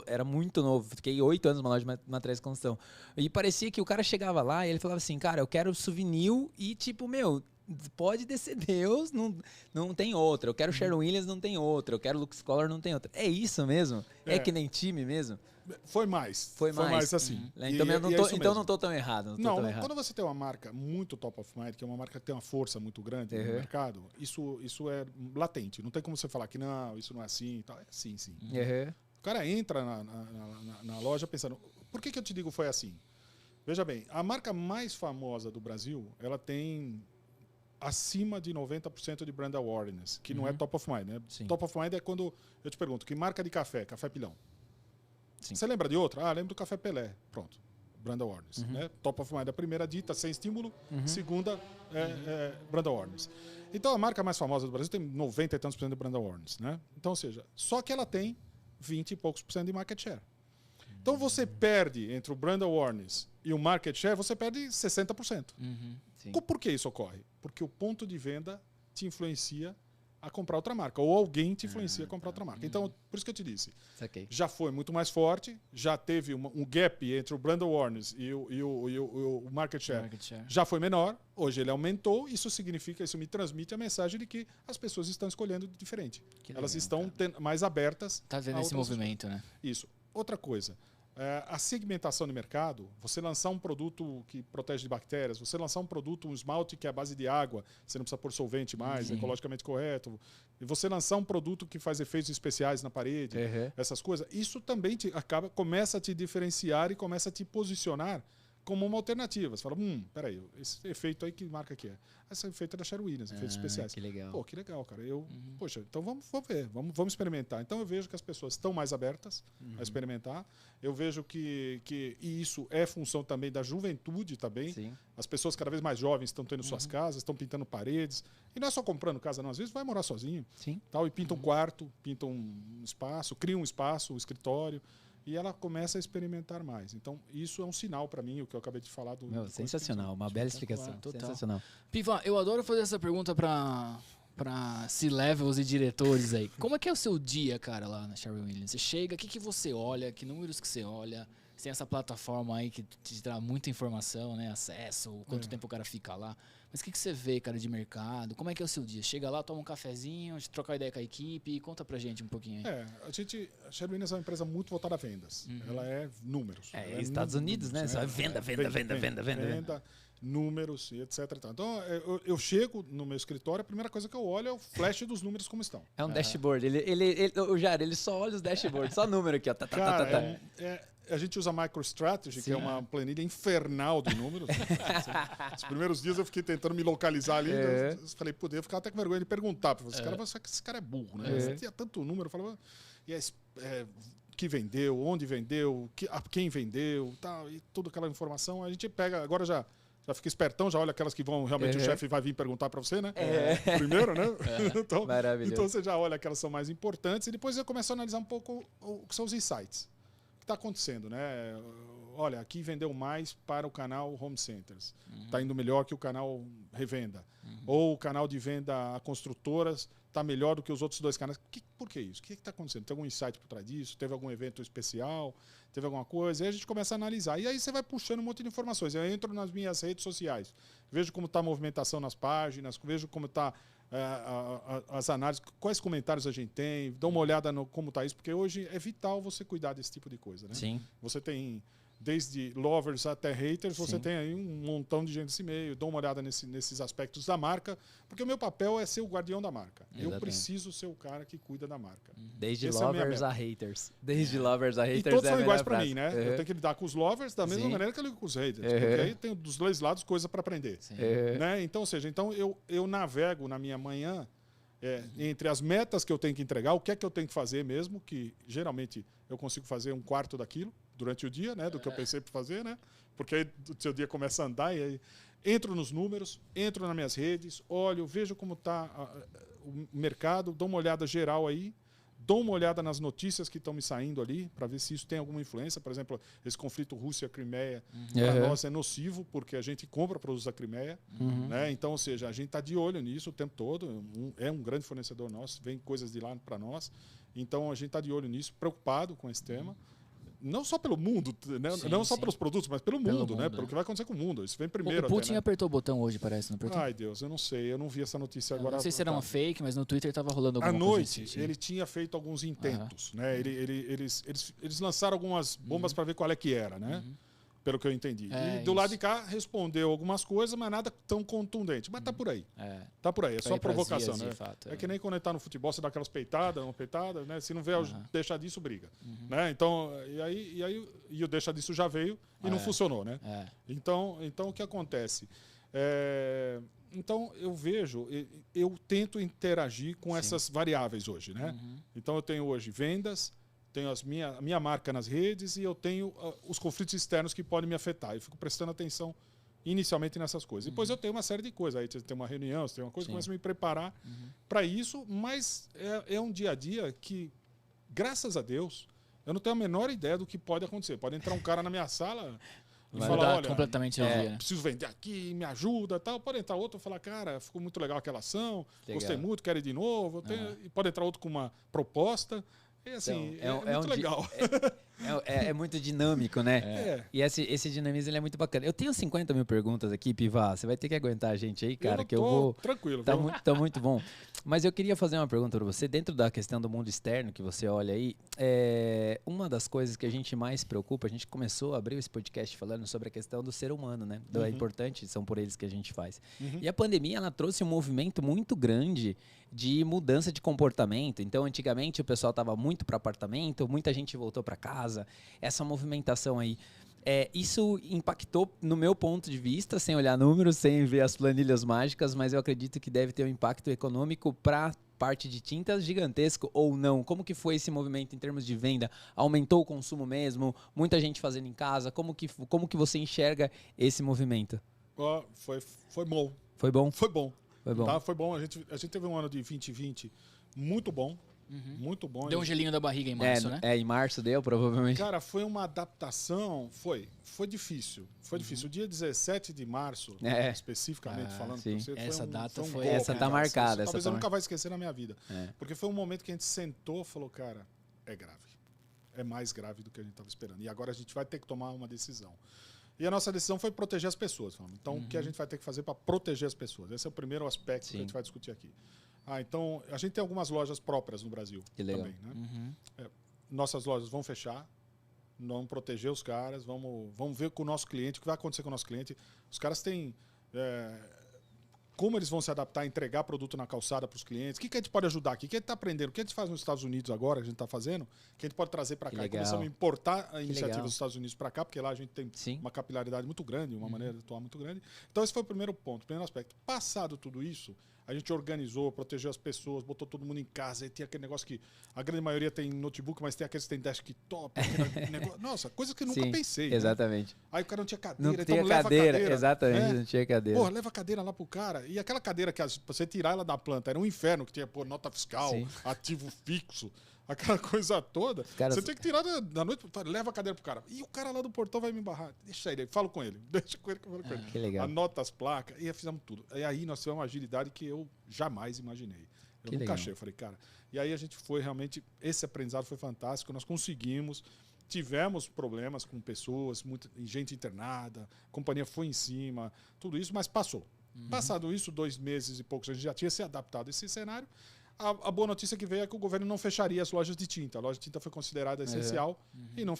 era muito novo. Fiquei 8 anos numa loja de materiais de construção. E parecia que o cara chegava lá e ele falava assim, cara, eu quero Souvenir e tipo, pode descer Deus, não tem outra. Eu quero Cher Williams, não tem outra. Eu quero Lux Color, não tem outra. É isso mesmo? É que nem time mesmo? Foi mais assim. Então não estou tão errado. Quando você tem uma marca muito top of mind, que é uma marca que tem uma força muito grande no mercado, isso é latente. Não tem como você falar que não, isso não é assim e tal. É assim, sim. O cara entra na loja pensando, por que eu te digo foi assim? Veja bem, a marca mais famosa do Brasil, ela tem acima de 90% de brand awareness, que não é top of mind, né? Sim. Top of mind é quando eu te pergunto, que marca de café? Café Pilão. Sim. Você lembra de outra? Lembro do Café Pelé. Pronto. Brand awareness. Né? Top of mind. A primeira dita, sem estímulo. Segunda, brand awareness. Então, a marca mais famosa do Brasil tem 90 e tantos % de brand awareness. Né? Então, ou seja, só que ela tem 20 e poucos % de market share. Então, você perde entre o brand awareness e o market share, você perde 60%. Sim. Por que isso ocorre? Porque o ponto de venda te influencia a comprar outra marca, ou alguém te influencia a comprar outra marca. Então, por isso que eu te disse, já foi muito mais forte, já teve um gap entre o brand awareness e o market share, já foi menor, hoje ele aumentou, isso significa, isso me transmite a mensagem de que as pessoas estão escolhendo diferente. Elas estão mais abertas. Tá vendo esse movimento, né? Isso. Outra coisa, a segmentação de mercado, você lançar um produto que protege de bactérias, você lançar um produto, um esmalte que é à base de água, você não precisa pôr solvente mais, ecologicamente correto, e você lançar um produto que faz efeitos especiais na parede, essas coisas, isso também começa a te diferenciar e começa a te posicionar como uma alternativa. Você fala, peraí, esse efeito aí, que marca que é? Esse efeito é da Sherwin Williams, efeitos especiais. Que legal. Pô, que legal, cara. Poxa, então vamos ver, vamos experimentar. Então eu vejo que as pessoas estão mais abertas a experimentar. Eu vejo que e isso é função também da juventude também. Sim. As pessoas cada vez mais jovens estão tendo suas casas, estão pintando paredes. E não é só comprando casa, não. Às vezes vai morar sozinho. Sim. Tal, e pinta um quarto, pinta um espaço, cria um espaço, um escritório. E ela começa a experimentar mais. Então, isso é um sinal para mim, o que eu acabei de falar. Sensacional, uma bela explicação. Total. Sensacional. Piva, eu adoro fazer essa pergunta para C-levels e diretores aí. Como é que é o seu dia, cara, lá na Sherwin Williams? Você chega, o que você olha, que números que você olha? Você tem essa plataforma aí que te dá muita informação, né? Acesso, quanto tempo o cara fica lá. Mas o que você vê, cara, de mercado? Como é que é o seu dia? Chega lá, toma um cafezinho, troca ideia com a equipe, conta pra gente um pouquinho aí. A Sherwin Williams é uma empresa muito voltada a vendas. Ela é números. Estados Unidos, né? Só venda. Números e etc. Então, eu chego no meu escritório, a primeira coisa que eu olho é o flash dos números como estão. É um dashboard. O Jair, ele só olha os dashboards, só número aqui, ó. Cara, a gente usa MicroStrategy, que é uma planilha infernal de números. Os primeiros dias eu fiquei tentando me localizar ali. Eu falei, eu ficava até com vergonha de perguntar para você. Esse cara é burro, né? Você tinha tanto número. Eu falava, que vendeu, onde vendeu, a quem vendeu, tal, e toda aquela informação. A gente pega, agora já fica espertão, já olha aquelas que vão, realmente o chefe vai vir perguntar para você, né? Primeiro, né? Então você já olha aquelas que são mais importantes e depois eu começo a analisar um pouco o que são os insights. O que está acontecendo, né? Olha, aqui vendeu mais para o canal Home Centers. Está indo melhor que o canal Revenda. Ou o canal de venda a construtoras está melhor do que os outros dois canais. Por que isso? O que está acontecendo? Tem algum insight por trás disso? Teve algum evento especial? Teve alguma coisa? E aí a gente começa a analisar. E aí você vai puxando um monte de informações. Eu entro nas minhas redes sociais. Vejo como está a movimentação nas páginas. Vejo como está as análises. Quais comentários a gente tem. Dou uma olhada no como está isso. Porque hoje é vital você cuidar desse tipo de coisa, né? Sim. Você tem... Desde lovers até haters, você tem aí um montão de gente nesse meio. Dou uma olhada nesses aspectos da marca, porque o meu papel é ser o guardião da marca. Exatamente. Eu preciso ser o cara que cuida da marca. Desde lovers a haters. Desde lovers a haters. E todos são iguais para mim, né? Eu tenho que lidar com os lovers da mesma maneira que eu lido com os haters. Porque aí tem dos dois lados coisa para aprender. Né? Então, ou seja, eu navego na minha manhã entre as metas que eu tenho que entregar, o que é que eu tenho que fazer mesmo, que geralmente eu consigo fazer um quarto daquilo durante o dia, né, do que eu pensei para fazer, né? Porque aí o seu dia começa a andar e aí entro nos números, entro nas minhas redes, olho, vejo como está o mercado, dou uma olhada geral aí, dou uma olhada nas notícias que estão me saindo ali para ver se isso tem alguma influência. Por exemplo, esse conflito Rússia-Crimeia para nós é nocivo porque a gente compra produtos da Crimeia, né? Então, ou seja, a gente está de olho nisso o tempo todo. É um grande fornecedor nosso, vem coisas de lá para nós. Então, a gente está de olho nisso, preocupado com esse tema. Não só pelo mundo, né? Não só pelos produtos, mas pelo mundo, né? Pelo que vai acontecer com o mundo. Isso vem primeiro. O Putin até, né? apertou o botão hoje, parece, não apertou? Ai, Deus, eu não sei. Eu não vi essa notícia agora. Não sei se era uma fake, mas no Twitter estava rolando alguma coisa. À noite, ele tinha feito alguns intentos, né? Eles lançaram algumas bombas para ver qual é que era, né? Pelo que eu entendi. E do lado de cá respondeu algumas coisas, mas nada tão contundente. Mas tá por aí. Tá por aí. É só provocação, né? Fato, é que nem quando ele tá no futebol, você dá aquelas peitadas, uma peitada, né? Se não vier deixar disso, briga. Né? Então, e o deixa disso já veio e não funcionou, né? Então, o que acontece? Então, eu vejo, eu tento interagir com essas variáveis hoje, né? Então, eu tenho hoje vendas, tenho a minha marca nas redes e eu tenho os conflitos externos que podem me afetar. Eu fico prestando atenção inicialmente nessas coisas. Depois eu tenho uma série de coisas. Aí você tem uma reunião, você tem uma coisa, começo a me preparar para isso, mas é um dia a dia que, graças a Deus, eu não tenho a menor ideia do que pode acontecer. Pode entrar um cara na minha sala... E Vai falar, mudar olha, completamente o dia, né? preciso vender aqui, me ajuda e tal. Pode entrar outro e falar, cara, ficou muito legal aquela ação, gostei muito, quero ir de novo. E pode entrar outro com uma proposta. E assim, Então, é muito legal. É muito dinâmico, né? E esse dinamismo ele é muito bacana. Eu tenho 50 mil perguntas aqui, Piva. Você vai ter que aguentar a gente aí, cara, que eu vou. Tranquilo, Tá muito bom. Mas eu queria fazer uma pergunta para você. Dentro da questão do mundo externo que você olha aí, uma das coisas que a gente mais preocupa, a gente começou a abrir esse podcast falando sobre a questão do ser humano, né? É importante, são por eles que a gente faz. E a pandemia, ela trouxe um movimento muito grande de mudança de comportamento. Então, antigamente, o pessoal estava muito para apartamento, muita gente voltou para casa. Essa movimentação aí, isso impactou, no meu ponto de vista, sem olhar números, sem ver as planilhas mágicas, mas eu acredito que deve ter um impacto econômico para parte de tintas gigantesco ou não? Como que foi esse movimento em termos de venda? Aumentou o consumo mesmo? Muita gente fazendo em casa? Como que você enxerga esse movimento? Foi bom. Foi bom? Foi bom. Foi bom. Tá? Foi bom. A gente teve um ano de 2020 muito bom. Muito bom. Deu um gelinho da barriga em março, né? Em março deu, provavelmente. Cara, foi uma adaptação. Foi difícil. Foi difícil. O dia 17 de março, especificamente falando sim. pra você, essa data foi. Essa tá marcada. Talvez eu nunca vai esquecer na minha vida. Porque foi um momento que a gente sentou e falou, cara, é grave. É mais grave do que a gente estava esperando. E agora a gente vai ter que tomar uma decisão. E a nossa decisão foi proteger as pessoas. Então, o que a gente vai ter que fazer para proteger as pessoas? Esse é o primeiro aspecto que a gente vai discutir aqui. Então, a gente tem algumas lojas próprias no Brasil também. Né? Nossas lojas vão fechar, vamos proteger os caras, vamos ver com o nosso cliente, o que vai acontecer com o nosso cliente. Os caras têm... como eles vão se adaptar a entregar produto na calçada para os clientes, o que a gente pode ajudar aqui, o que a gente está aprendendo, o que a gente faz nos Estados Unidos agora, que a gente está fazendo, que a gente pode trazer para cá. E começamos a importar a iniciativa dos Estados Unidos para cá, porque lá a gente tem uma capilaridade muito grande, uma maneira de atuar muito grande. Então esse foi o primeiro ponto, o primeiro aspecto. Passado tudo isso, a gente organizou, protegeu as pessoas, botou todo mundo em casa, e tinha aquele negócio que a grande maioria tem notebook, mas tem aqueles que tem desktop, negócio, nossa, coisas que eu nunca pensei. Exatamente. Né? Aí o cara não tinha cadeira, não então tinha leva cadeira, cadeira. Exatamente, não tinha cadeira. Porra, leva a cadeira lá pro cara. E aquela cadeira que você tirar ela da planta, era um inferno, que tinha nota fiscal, ativo fixo, aquela coisa toda. Você tem que tirar da noite, leva a cadeira pro cara. E o cara lá do portão vai me embarrar. Deixa ele, falo com ele. Deixa com ele que eu falo com ele. Que legal. Anota as placas, e fizemos tudo. E aí nós tivemos uma agilidade que eu jamais imaginei. Eu nunca achei. Eu falei, cara. E aí a gente foi realmente. Esse aprendizado foi fantástico. Nós conseguimos. Tivemos problemas com pessoas, gente internada, a companhia foi em cima, tudo isso, mas passou. Passado isso, 2 meses e poucos, a gente já tinha se adaptado a esse cenário. A boa notícia que veio é que o governo não fecharia as lojas de tinta. A loja de tinta foi considerada essencial e não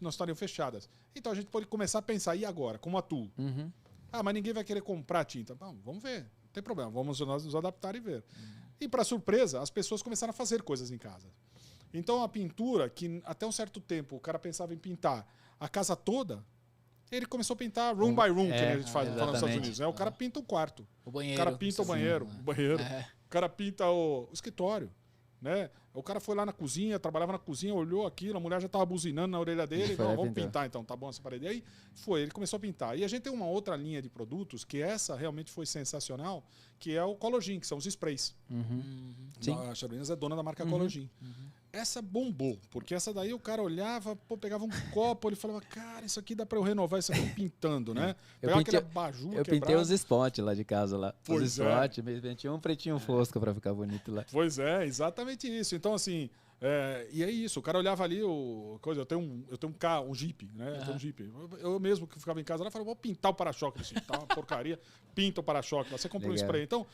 estariam fechadas. Então a gente pode começar a pensar, e agora? Como atuo? Mas ninguém vai querer comprar tinta. Bom, vamos ver, não tem problema, vamos nós nos adaptar e ver. E para surpresa, as pessoas começaram a fazer coisas em casa. Então a pintura, que até um certo tempo o cara pensava em pintar a casa toda, ele começou a pintar room by room, que a gente faz nos Estados Unidos. Né? O cara pinta o quarto, o banheiro, cara pinta o banheiro, o cara pinta o escritório. Né? O cara foi lá na cozinha, trabalhava na cozinha, olhou aquilo, a mulher já estava buzinando na orelha dele, vamos pintar então, tá bom essa parede. E aí ele começou a pintar. E a gente tem uma outra linha de produtos, que essa realmente foi sensacional, que é o Colorgin, que são os sprays. A Charuinas é dona da marca Colorgin. Essa bombou, porque essa daí o cara olhava, pegava um copo, ele falava, cara, isso aqui dá pra eu renovar isso aqui pintando, né? Pegava aquele abajur eu pintei os spots lá de casa, lá. Pois os spots, tinha um pretinho fosco pra ficar bonito lá. Pois é, exatamente isso. Então, assim, e é isso, o cara olhava ali, eu tenho um carro, um Jeep, né? Eu tenho um Jeep. Eu mesmo que ficava em casa lá, falava, vou pintar o para-choque, assim, tá uma porcaria, pinta o para-choque, você comprou um spray. Então,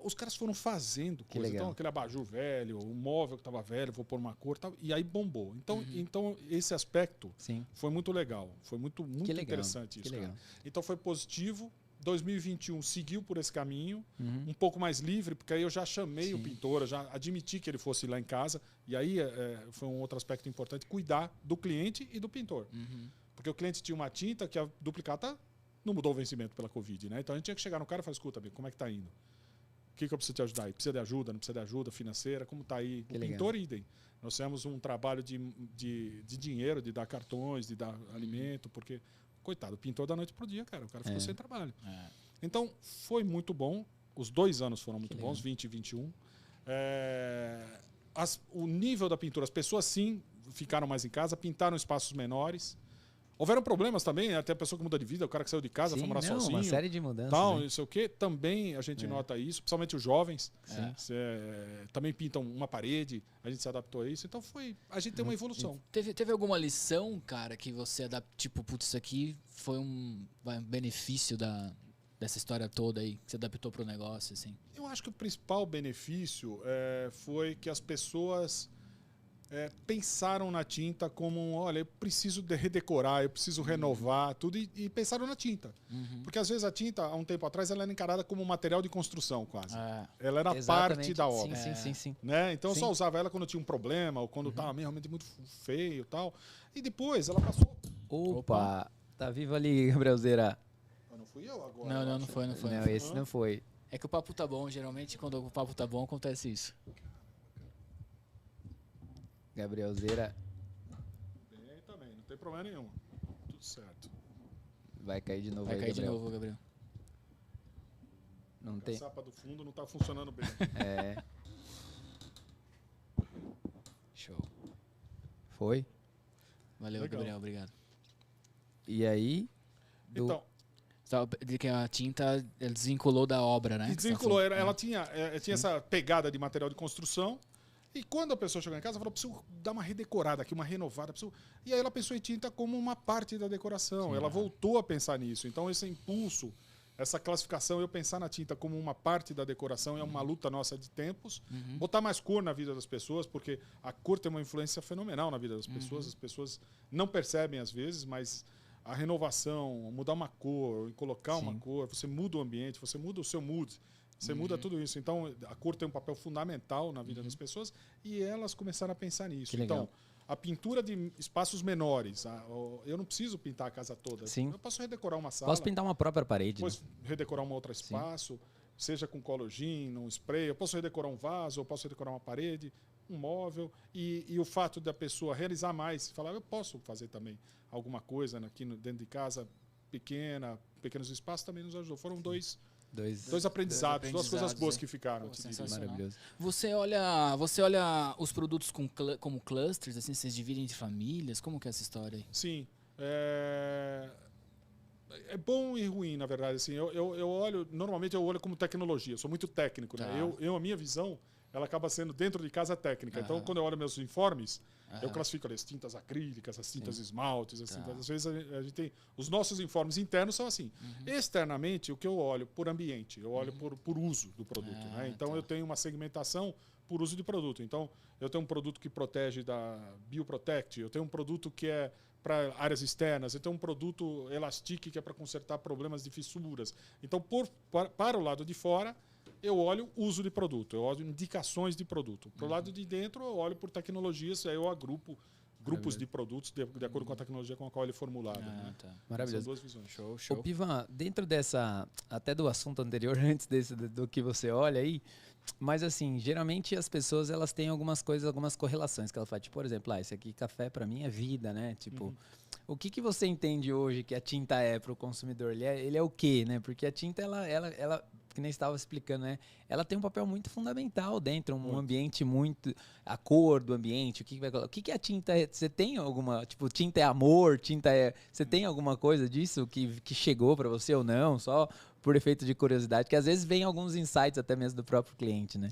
os caras foram fazendo coisa. Então, aquele abajur velho, o móvel que estava velho, vou pôr uma cor e tal. E aí bombou. Então esse aspecto foi muito legal. Foi muito interessante isso, cara. Então foi positivo. 2021 seguiu por esse caminho, um pouco mais livre, porque aí eu já chamei o pintor, já admiti que ele fosse lá em casa. E aí foi um outro aspecto importante, cuidar do cliente e do pintor. Porque o cliente tinha uma tinta que a duplicata não mudou o vencimento pela Covid, né? Então a gente tinha que chegar no cara e falar, escuta, amigo, como é que tá indo? O que eu preciso te ajudar aí? Precisa de ajuda? Não precisa de ajuda financeira? Como está aí? O pintor, idem. Nós temos um trabalho de dinheiro, de dar cartões, de dar alimento, porque, coitado, o pintor da noite pro dia, cara. O cara ficou sem trabalho. Então, foi muito bom. Os 2 anos foram muito bons, 20 e 21. O nível da pintura, as pessoas sim ficaram mais em casa, pintaram espaços menores. Houveram problemas também, até a pessoa que muda de vida, o cara que saiu de casa, foi morar sozinho. Uma série de mudanças. Tal, não sei o quê. Também a gente nota isso, principalmente os jovens. Também pintam uma parede, a gente se adaptou a isso. Então a gente tem uma evolução. Teve alguma lição, cara, que você adaptou, tipo, putz, isso aqui foi um benefício dessa história toda aí, que você adaptou para o negócio, assim? Eu acho que o principal benefício foi que as pessoas pensaram na tinta como, olha, eu preciso redecorar, eu preciso renovar, tudo, e pensaram na tinta. Porque às vezes a tinta, há um tempo atrás, ela era encarada como um material de construção, quase. Ela era parte da obra. Sim. Né? Então eu só usava ela quando tinha um problema, ou quando estava realmente muito feio e tal. E depois ela passou... Opa! Tá vivo ali, Gabrielzeira. Não fui eu agora. Não foi. Não, esse não foi. É que o papo tá bom, geralmente quando o papo tá bom acontece isso. Gabrielzeira. Bem também, não tem problema nenhum. Tudo certo. Vai cair de novo. Vai aí, cair Gabriel. de novo, Gabriel. Não A tem. sapa do fundo não tá funcionando bem. Show. Foi? Valeu, Legal. Gabriel, obrigado. E aí? Então, De que a tinta desvinculou da obra, né? e desvinculou. Ela tinha essa pegada de material de construção. E quando a pessoa chegou em casa, ela falou, preciso dar uma redecorada aqui, uma renovada. E aí ela pensou em tinta como uma parte da decoração. Ela voltou a pensar nisso. Então esse impulso, essa classificação, eu pensar na tinta como uma parte da decoração, é uma luta nossa de tempos. Botar mais cor na vida das pessoas, porque a cor tem uma influência fenomenal na vida das pessoas. As pessoas não percebem às vezes, mas a renovação, mudar uma cor, colocar uma cor, você muda o ambiente, você muda o seu mood. Você muda tudo isso. Então, a cor tem um papel fundamental na vida das pessoas e elas começaram a pensar nisso. Então, a pintura de espaços menores. Eu não preciso pintar a casa toda. Sim. Eu posso redecorar uma sala. Posso pintar uma própria parede. Depois redecorar um outro espaço, seja com cologin, um spray. Eu posso redecorar um vaso, eu posso redecorar uma parede, um móvel. E o fato da pessoa realizar mais, falar, eu posso fazer também alguma coisa aqui dentro de casa, pequenos espaços, também nos ajudou. Foram dois aprendizados, duas coisas boas que ficaram. Maravilhoso. Você olha os produtos como clusters, assim, vocês dividem entre famílias? Como que é essa história aí? Sim. É bom e ruim, na verdade. Assim, normalmente eu olho como tecnologia, eu sou muito técnico. Né? A minha visão, ela acaba sendo dentro de casa técnica. Então, quando eu olho meus informes, eu classifico ali as tintas acrílicas, as tintas esmaltes. Às vezes a gente tem... Os nossos informes internos são assim. Externamente, o que eu olho por ambiente, eu olho por uso do produto. Né? Então, eu tenho uma segmentação por uso de produto. Então, eu tenho um produto que protege da Bioprotect, eu tenho um produto que é para áreas externas, eu tenho um produto Elastic que é para consertar problemas de fissuras. Então, para o lado de fora, eu olho uso de produto, eu olho indicações de produto. Para o lado de dentro, eu olho por tecnologias, aí eu agrupo grupos de produtos de acordo com a tecnologia com a qual ele é formulado. Né? Maravilhoso. São duas visões. Show. Ô, Pivan, dentro dessa, até do assunto anterior, antes do que você olha aí, mas assim, geralmente as pessoas elas têm algumas coisas, algumas correlações que ela faz. Tipo, por exemplo, esse aqui café para mim é vida, né? Tipo, o que você entende hoje que a tinta é para o consumidor? Ele é o quê, né? Porque a tinta, ela que nem estava explicando, né? Ela tem um papel muito fundamental dentro, um ambiente muito... A cor do ambiente, o que a tinta é? Você tem alguma... Tipo, tinta é amor, tinta é... Você tem alguma coisa disso que chegou para você ou não? Só por efeito de curiosidade, que às vezes vem alguns insights até mesmo do próprio cliente, né?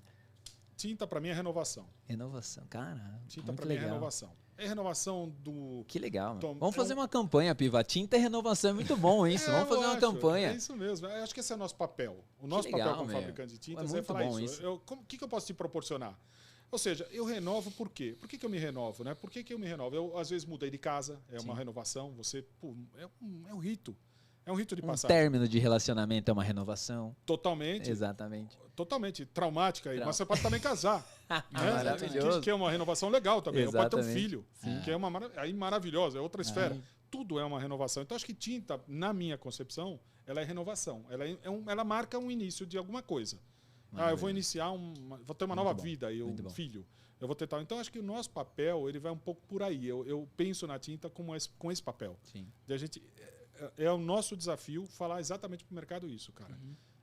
Tinta, para mim, é renovação. Renovação, cara. Tinta, para mim, é renovação. É renovação do... Que legal, mano. Vamos fazer uma campanha, Piva. Tinta e renovação é muito bom isso. Vamos fazer uma campanha. É isso mesmo. Eu acho que esse é o nosso papel. O nosso papel como fabricante de tintas é falar isso. O que eu posso te proporcionar? Ou seja, eu renovo por quê? Por que eu me renovo? Né? Por que eu me renovo? Eu, às vezes, mudei de casa. É uma renovação. É um rito. É um rito de passagem. Um término de relacionamento é uma renovação. Totalmente. Exatamente. Totalmente traumática. Mas você pode também casar. Né? Maravilhoso. Que é uma renovação legal também. Exatamente. Pode ter um filho, que é aí maravilhosa, é outra esfera. Tudo é uma renovação. Então, acho que tinta, na minha concepção, ela é renovação. Ela marca um início de alguma coisa. Eu vou iniciar, vou ter uma nova vida, filho. Eu vou ter tal. Então, acho que o nosso papel ele vai um pouco por aí. Eu penso na tinta com esse papel. Sim. De a gente... É o nosso desafio falar exatamente para o mercado isso, cara.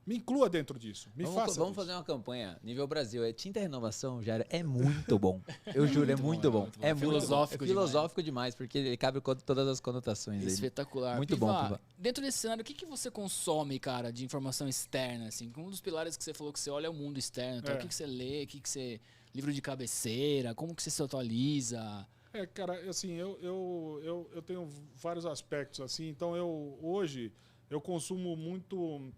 Me inclua dentro disso. Vamos fazer uma campanha nível Brasil. Tinta Renovação, Jairo, é muito bom. Eu juro, é muito bom. É filosófico demais, porque ele cabe com todas as conotações. Espetacular. Muito bom, Piva. Dentro desse cenário, o que você consome, cara, de informação externa? Assim? Um dos pilares que você falou que você olha é o mundo externo. Então, o que você lê? O que você... Livro de cabeceira? Como que você se atualiza? Cara, assim, eu tenho vários aspectos, assim. Então, hoje, eu consumo muito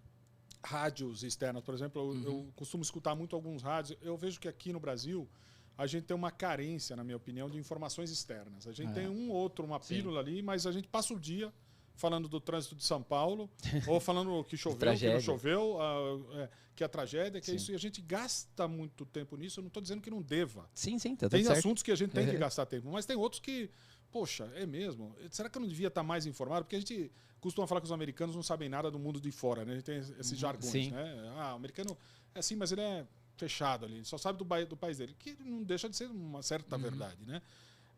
rádios externas. Por exemplo, eu costumo escutar muito alguns rádios. Eu vejo que aqui no Brasil, a gente tem uma carência, na minha opinião, de informações externas. A gente tem uma pílula ali, mas a gente passa o dia falando do trânsito de São Paulo, ou falando que choveu, que não choveu, que é tragédia, que é isso. E a gente gasta muito tempo nisso. Eu não estou dizendo que não deva. Sim, tá tem certo. assuntos que a gente tem que gastar tempo, mas tem outros que, poxa, é mesmo? Será que eu não devia estar mais informado? Porque a gente costuma falar que os americanos não sabem nada do mundo de fora, né? A gente tem esses jargões, né? O americano é assim, mas ele é fechado ali, ele só sabe do país dele, que não deixa de ser uma certa verdade, né?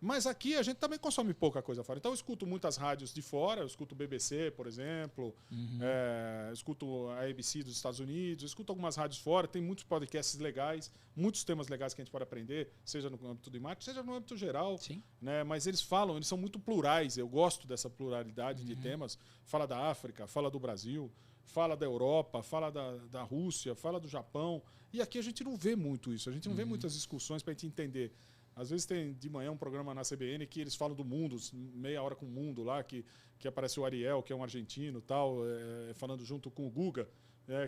Mas aqui a gente também consome pouca coisa fora. Então eu escuto muitas rádios de fora, eu escuto o BBC, por exemplo, eu escuto a ABC dos Estados Unidos, eu escuto algumas rádios fora, tem muitos podcasts legais, muitos temas legais que a gente pode aprender, seja no âmbito de marketing, seja no âmbito geral. Né? Mas eles são muito plurais, eu gosto dessa pluralidade de temas. Fala da África, fala do Brasil, fala da Europa, fala da Rússia, fala do Japão. E aqui a gente não vê muito isso, a gente não vê muitas discussões para a gente entender. Às vezes tem de manhã um programa na CBN que eles falam do mundo, meia hora com o mundo lá, que aparece o Ariel, que é um argentino, tal, falando junto com o Guga,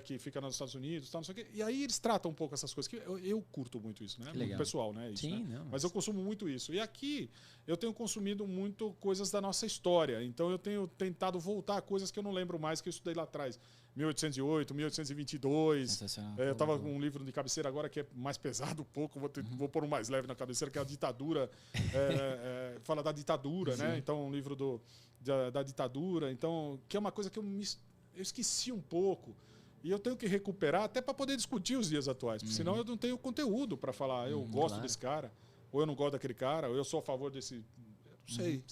que fica nos Estados Unidos, tal, não sei o quê. E aí eles tratam um pouco essas coisas, que eu curto muito isso, né? Muito pessoal, né? Isso, sim, né? Não, mas eu consumo muito isso. E aqui eu tenho consumido muito coisas da nossa história, então eu tenho tentado voltar a coisas que eu não lembro mais, que eu estudei lá atrás. 1808, 1822. Eu estava com um livro de cabeceira agora que é mais pesado um pouco, vou pôr um mais leve na cabeceira, que é a ditadura. Fala da ditadura, né? Então, um livro da ditadura, então, que é uma coisa que eu esqueci um pouco. E eu tenho que recuperar até para poder discutir os dias atuais, porque senão eu não tenho conteúdo para falar, eu gosto desse cara, ou eu não gosto daquele cara, ou eu sou a favor desse... Eu não sei.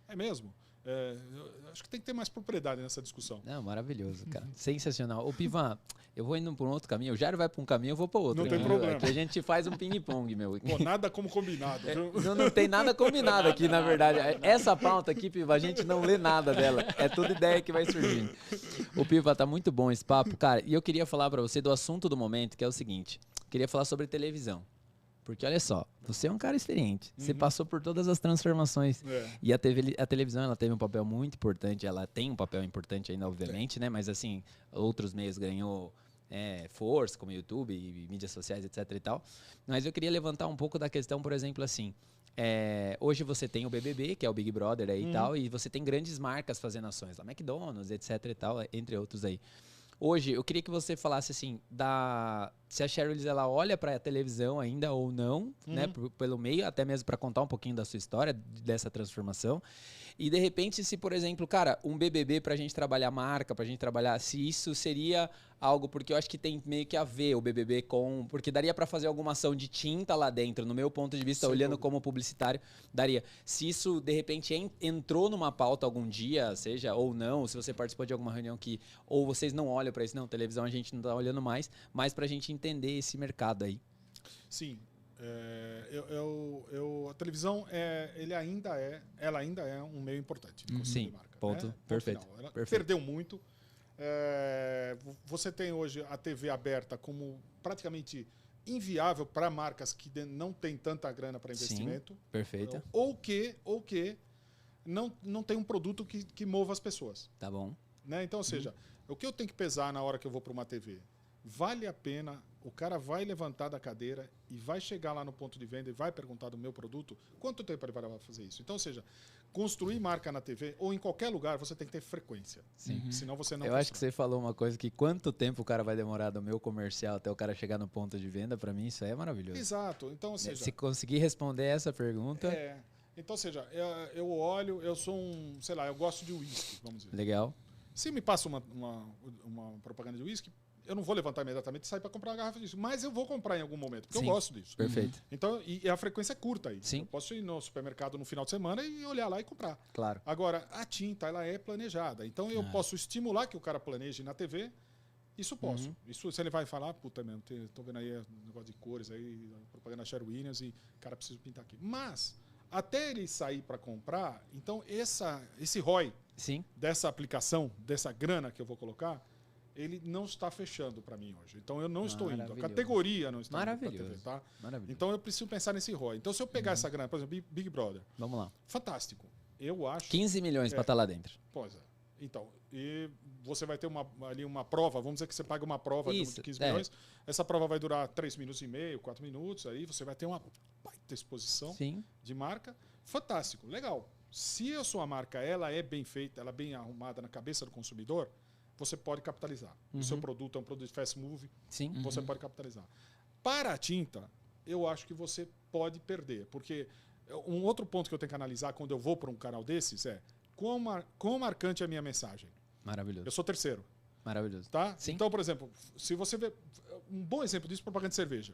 É mesmo? Eu acho que tem que ter mais propriedade nessa discussão. Não, maravilhoso, cara. Sensacional. Ô, Pivan, eu vou indo por um outro caminho. O Jairo vai para um caminho, eu vou para outro. Não tem problema. Aqui a gente faz um ping-pong, meu. Pô, nada como combinado. Não tem nada combinado aqui, na verdade. Essa pauta aqui, Piva, a gente não lê nada dela. É tudo ideia que vai surgindo. Ô, Piva, tá muito bom esse papo. Cara, e eu queria falar para você do assunto do momento, que é o seguinte. Queria falar sobre televisão. Porque olha só, você é um cara experiente, você passou por todas as transformações e a televisão ela teve um papel muito importante, ela tem um papel importante ainda, obviamente, né? Mas assim, outros meios ganhou força, como YouTube e mídias sociais, etc e tal. Mas eu queria levantar um pouco da questão, por exemplo, assim, hoje você tem o BBB, que é o Big Brother aí e tal, e você tem grandes marcas fazendo ações, lá McDonald's, etc e tal, entre outros aí. Hoje, eu queria que você falasse assim, se a Sheryl ela olha para a televisão ainda ou não, né, pelo meio, até mesmo para contar um pouquinho da sua história, dessa transformação. E, de repente, se, por exemplo, cara, um BBB para a gente trabalhar marca, para a gente trabalhar, se isso seria algo, porque eu acho que tem meio que a ver o BBB com... Porque daria para fazer alguma ação de tinta lá dentro, no meu ponto de vista, olhando como publicitário, daria. Se isso, de repente, entrou numa pauta algum dia, seja ou não, se você participou de alguma reunião que... Ou vocês não olham para isso, não, televisão a gente não está olhando mais, mas para a gente entender esse mercado aí. Sim. A televisão ela ainda é um meio importante de construir marca. Ponto. Né? Perfeito. Ela Perfeito. perdeu muito. Você tem hoje a TV aberta como praticamente inviável para marcas que não têm tanta grana para investimento. Sim, perfeito. Ou que não tem um produto que mova as pessoas. Tá bom. Né? Então, ou seja, o que eu tenho que pesar na hora que eu vou para uma TV? Vale a pena, o cara vai levantar da cadeira e vai chegar lá no ponto de venda e vai perguntar do meu produto, quanto tempo ele vai levar para fazer isso? Então, ou seja, construir marca na TV ou em qualquer lugar, você tem que ter frequência. Sim. Senão você não... Eu acho que você falou uma coisa que quanto tempo o cara vai demorar do meu comercial até o cara chegar no ponto de venda, para mim isso aí é maravilhoso. Exato. Então, ou seja... Se conseguir responder essa pergunta... Então, ou seja, eu olho, eu sou sei lá, eu gosto de uísque, vamos dizer. Legal. Se me passa uma propaganda de uísque, eu não vou levantar imediatamente e sair para comprar uma garrafa disso. Mas eu vou comprar em algum momento, porque eu gosto disso. Perfeito. Então, e a frequência é curta aí. Sim. Eu posso ir no supermercado no final de semana e olhar lá e comprar. Claro. Agora, a tinta, ela é planejada. Então, eu posso estimular que o cara planeje na TV Isso posso. Isso se ele vai falar, puta mesmo, tô vendo aí um negócio de cores aí, propaganda Sherwin Williams e, cara, preciso pintar aqui. Mas, até ele sair para comprar, então esse ROI dessa aplicação, dessa grana que eu vou colocar, ele não está fechando para mim hoje. Então eu não estou indo. A categoria não está indo para a TV, tá? Então eu preciso pensar nesse ROI. Então se eu pegar essa grana, por exemplo, Big Brother. Vamos lá. Fantástico. Eu acho. 15 milhões para estar lá dentro. Pois é. Então, e você vai ter ali uma prova, vamos dizer que você paga uma prova de 15 milhões. Essa prova vai durar 3 minutos e meio, 4 minutos, aí você vai ter uma baita exposição de marca. Fantástico, legal. Se a sua marca ela é bem feita, ela é bem arrumada na cabeça do consumidor, você pode capitalizar. O seu produto é um produto de fast movie, você pode capitalizar. Para a tinta, eu acho que você pode perder, porque um outro ponto que eu tenho que analisar quando eu vou para um canal desses é quão marcante é a minha mensagem. Maravilhoso. Eu sou terceiro. Maravilhoso. Tá? Então, por exemplo, se você vê um bom exemplo disso, propaganda de cerveja.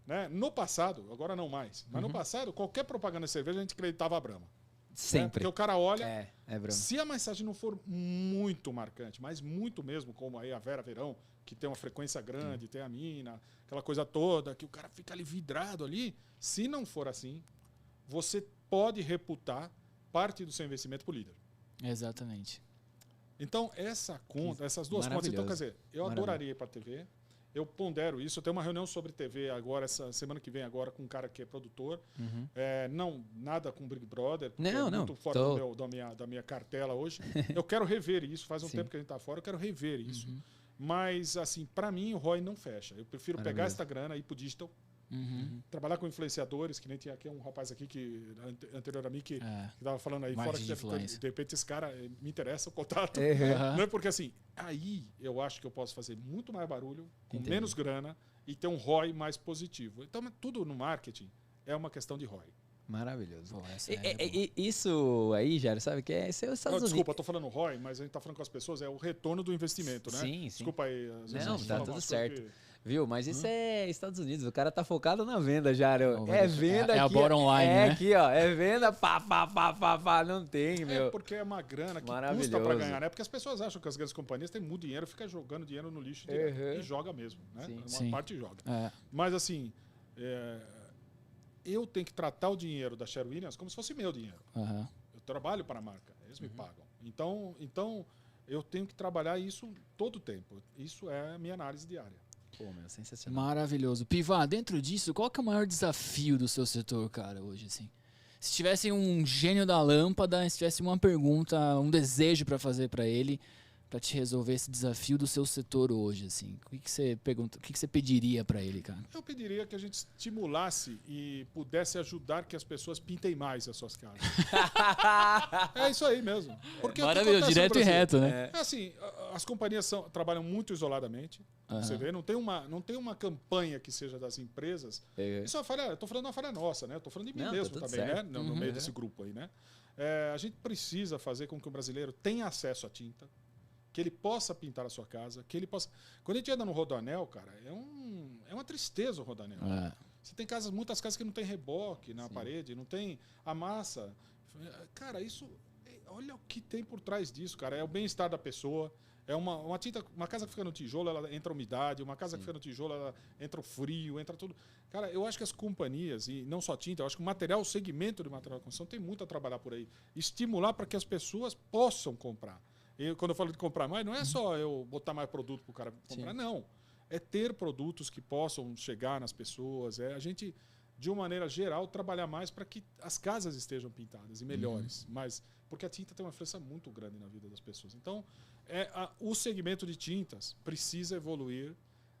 Né? No passado, agora não mais, mas no passado, qualquer propaganda de cerveja a gente acreditava a Brahma. Sempre. Né? Porque o cara olha, Brahma. Se a mensagem não for muito marcante, mas muito mesmo, como aí a Vera Verão, que tem uma frequência grande, tem a mina, aquela coisa toda, que o cara fica ali vidrado ali, se não for assim, você pode reputar parte do seu investimento para o líder. Exatamente. Então, essas duas contas, então, quer dizer, eu adoraria ir para a TV, eu pondero isso, eu tenho uma reunião sobre TV agora, essa semana que vem agora, com um cara que é produtor, não, nada com Big Brother, porque é muito fora da minha cartela hoje, eu quero rever isso, faz um tempo que a gente está fora, eu quero rever isso, mas, assim, para mim o ROI não fecha, eu prefiro pegar essa grana e ir para o digital, trabalhar com influenciadores, que nem tinha aqui um rapaz aqui que anterior a mim que estava falando aí fora que de repente esse cara me interessa o contato, né? Porque assim, aí eu acho que eu posso fazer muito mais barulho com menos grana e ter um ROI mais positivo. Então tudo no marketing é uma questão de ROI. Maravilhoso. Isso aí, Jairo, sabe que é Estados Unidos. Desculpa, estou falando ROI, mas a gente está falando com as pessoas, é o retorno do investimento, né? Sim. Desculpa aí. Não, tá tudo certo. Viu? Mas isso é Estados Unidos. O cara tá focado na venda, Jairo. É venda aqui. É a bora online, né? né? Aqui, ó. É venda, pá. Não tem, meu. É porque é uma grana que custa pra ganhar, né? Porque as pessoas acham que as grandes companhias têm muito dinheiro, fica jogando dinheiro no lixo direto. E joga mesmo, né? Uma parte joga. Mas assim, eu tenho que tratar o dinheiro da Sherwin Williams como se fosse meu dinheiro. Eu trabalho para a marca, eles me pagam. Então, eu tenho que trabalhar isso todo o tempo. Isso é a minha análise diária. Pô, meu, sensacional. Maravilhoso. Pivá, dentro disso, qual que é o maior desafio do seu setor, cara, hoje, assim? Se tivesse um gênio da lâmpada, se tivesse uma pergunta, um desejo para fazer para ele, para te resolver esse desafio do seu setor hoje, assim, o que você pergunta, o que você pediria para ele, cara? Eu pediria que a gente estimulasse e pudesse ajudar que as pessoas pintem mais as suas casas. É isso aí mesmo. Porque maravilhoso, direto e reto, né? É assim, as companhias trabalham muito isoladamente. Você vê, não tem uma campanha que seja das empresas. Isso é uma falha, eu estou falando de uma falha nossa, né? Eu estou falando de mim mesmo também, certo, né? No meio desse grupo aí, né? A gente precisa fazer com que o brasileiro tenha acesso à tinta, que ele possa pintar a sua casa, que ele possa... Quando a gente anda no Rodoanel, cara, é uma tristeza o Rodoanel. Você tem muitas casas que não tem reboque na parede, não tem a massa. Cara, isso... Olha o que tem por trás disso, cara. É o bem-estar da pessoa. É uma tinta... Uma casa que fica no tijolo, ela entra a umidade. Uma casa que fica no tijolo, ela entra o frio, entra tudo. Cara, eu acho que as companhias, e não só tinta, eu acho que o segmento de material de construção tem muito a trabalhar por aí. Estimular para que as pessoas possam comprar. E quando eu falo de comprar mais, não é só eu botar mais produto para o cara comprar, não. É ter produtos que possam chegar nas pessoas. É a gente, de uma maneira geral, trabalhar mais para que as casas estejam pintadas e melhores. Mas, porque a tinta tem uma influência muito grande na vida das pessoas. Então, o segmento de tintas precisa evoluir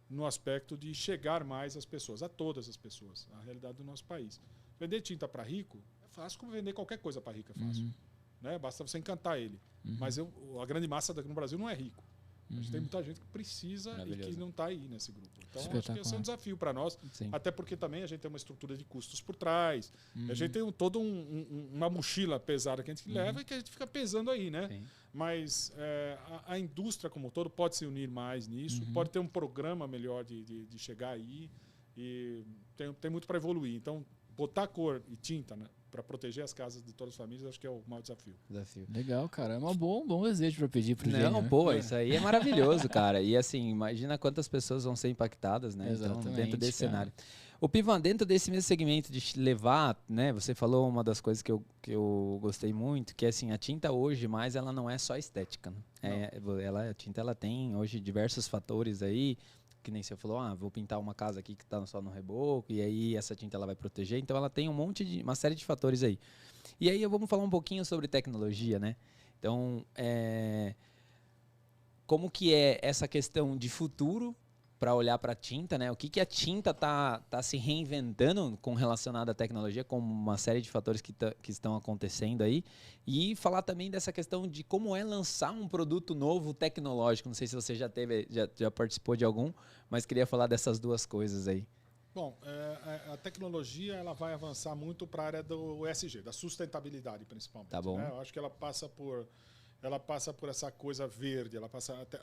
no aspecto de chegar mais às pessoas, a todas as pessoas, a realidade do nosso país. Vender tinta para rico é fácil, como vender qualquer coisa para rico é fácil. Né? Basta você encantar ele. Mas a grande massa daqui no Brasil não é rico. A gente tem muita gente que precisa e que não está aí nesse grupo. Então, acho que esse é um desafio para nós. Até porque também a gente tem uma estrutura de custos por trás. A gente tem toda uma mochila pesada que a gente leva e que a gente fica pesando aí, né? Mas a indústria como um todo pode se unir mais nisso, pode ter um programa melhor de chegar aí e tem muito para evoluir. Então, botar cor e tinta, né, para proteger as casas de todas as famílias, acho que é o maior desafio. Legal, cara. É um bom desejo para pedir pro Não, Gênio, né? pô, isso aí é maravilhoso, cara. E assim, imagina quantas pessoas vão ser impactadas, né? Exatamente, então, dentro desse cara. cenário. O Pivan, dentro desse mesmo segmento de levar, né? Você falou uma das coisas que eu gostei muito, que assim, a tinta hoje, mais ela não é só estética, né? A tinta ela tem hoje diversos fatores aí, que nem você falou, vou pintar uma casa aqui que está só no reboco, e aí essa tinta ela vai proteger. Então ela tem uma série de fatores aí. E aí vamos falar um pouquinho sobre tecnologia, né? Então, como que é essa questão de futuro para olhar para a tinta, né? O que a tinta tá se reinventando com relacionado à tecnologia, com uma série de fatores que estão acontecendo aí. E falar também dessa questão de como é lançar um produto novo tecnológico. Não sei se você já participou de algum, mas queria falar dessas duas coisas aí. Bom, a tecnologia ela vai avançar muito para a área do ESG, da sustentabilidade principalmente. Tá bom. Né? Eu acho que ela passa por essa coisa verde,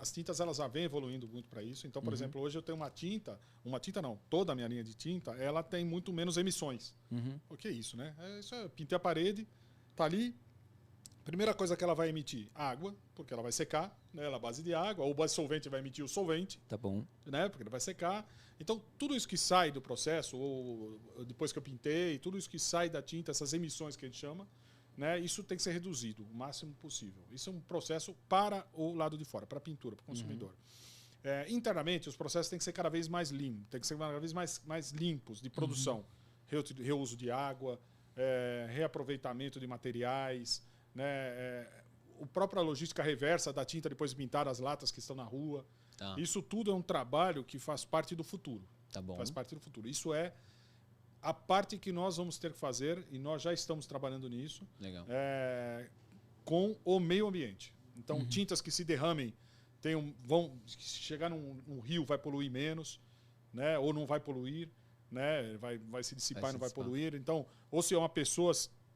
as tintas elas já vêm evoluindo muito para isso. Então, por exemplo, hoje eu tenho toda a minha linha de tinta, ela tem muito menos emissões. O que é isso, né? Pintei a parede, tá ali. Primeira coisa que ela vai emitir, água, porque ela vai secar, né? Ela é a base de água, ou o base solvente vai emitir o solvente. Tá bom. Né? Porque ele vai secar. Então, tudo isso que sai do processo, ou depois que eu pintei, tudo isso que sai da tinta, essas emissões que a gente chama, né? Isso tem que ser reduzido o máximo possível. Isso é um processo para o lado de fora, para a pintura, para o consumidor. Internamente, os processos têm que ser cada vez mais limpos, tem que ser cada vez mais limpos de produção. Reuso de água, reaproveitamento de materiais, né? A própria logística reversa da tinta depois de pintar as latas que estão na rua. Tá. Isso tudo é um trabalho que faz parte do futuro. Tá bom. Faz parte do futuro. Isso é a parte que nós vamos ter que fazer, e nós já estamos trabalhando nisso, Legal. com o meio ambiente. Então, tintas que se derramem, se chegar num rio, vai poluir menos, né? Ou não vai poluir, né? Vai se dissipar e não vai poluir. Então, ou se é uma pessoa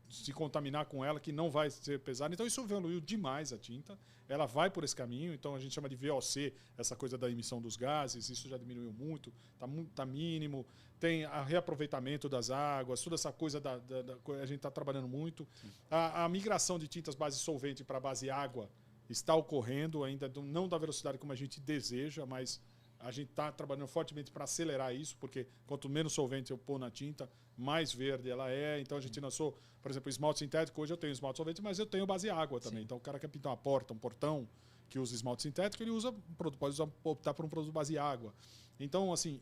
se contaminar com ela, que não vai ser pesada. Então, isso evoluiu demais a tinta. Ela vai por esse caminho. Então, a gente chama de VOC, essa coisa da emissão dos gases. Isso já diminuiu muito, tá mínimo. Tem o reaproveitamento das águas, toda essa coisa a gente está trabalhando muito. A migração de tintas base solvente para base água está ocorrendo, ainda não da velocidade como a gente deseja, mas a gente está trabalhando fortemente para acelerar isso, porque quanto menos solvente eu pôr na tinta, mais verde ela é. Então a gente lançou, por exemplo, esmalte sintético. Hoje eu tenho esmalte solvente, mas eu tenho base água também. Sim. Então o cara quer pintar uma porta, um portão, que usa esmalte sintético, ele pode optar por um produto base água. Então, assim,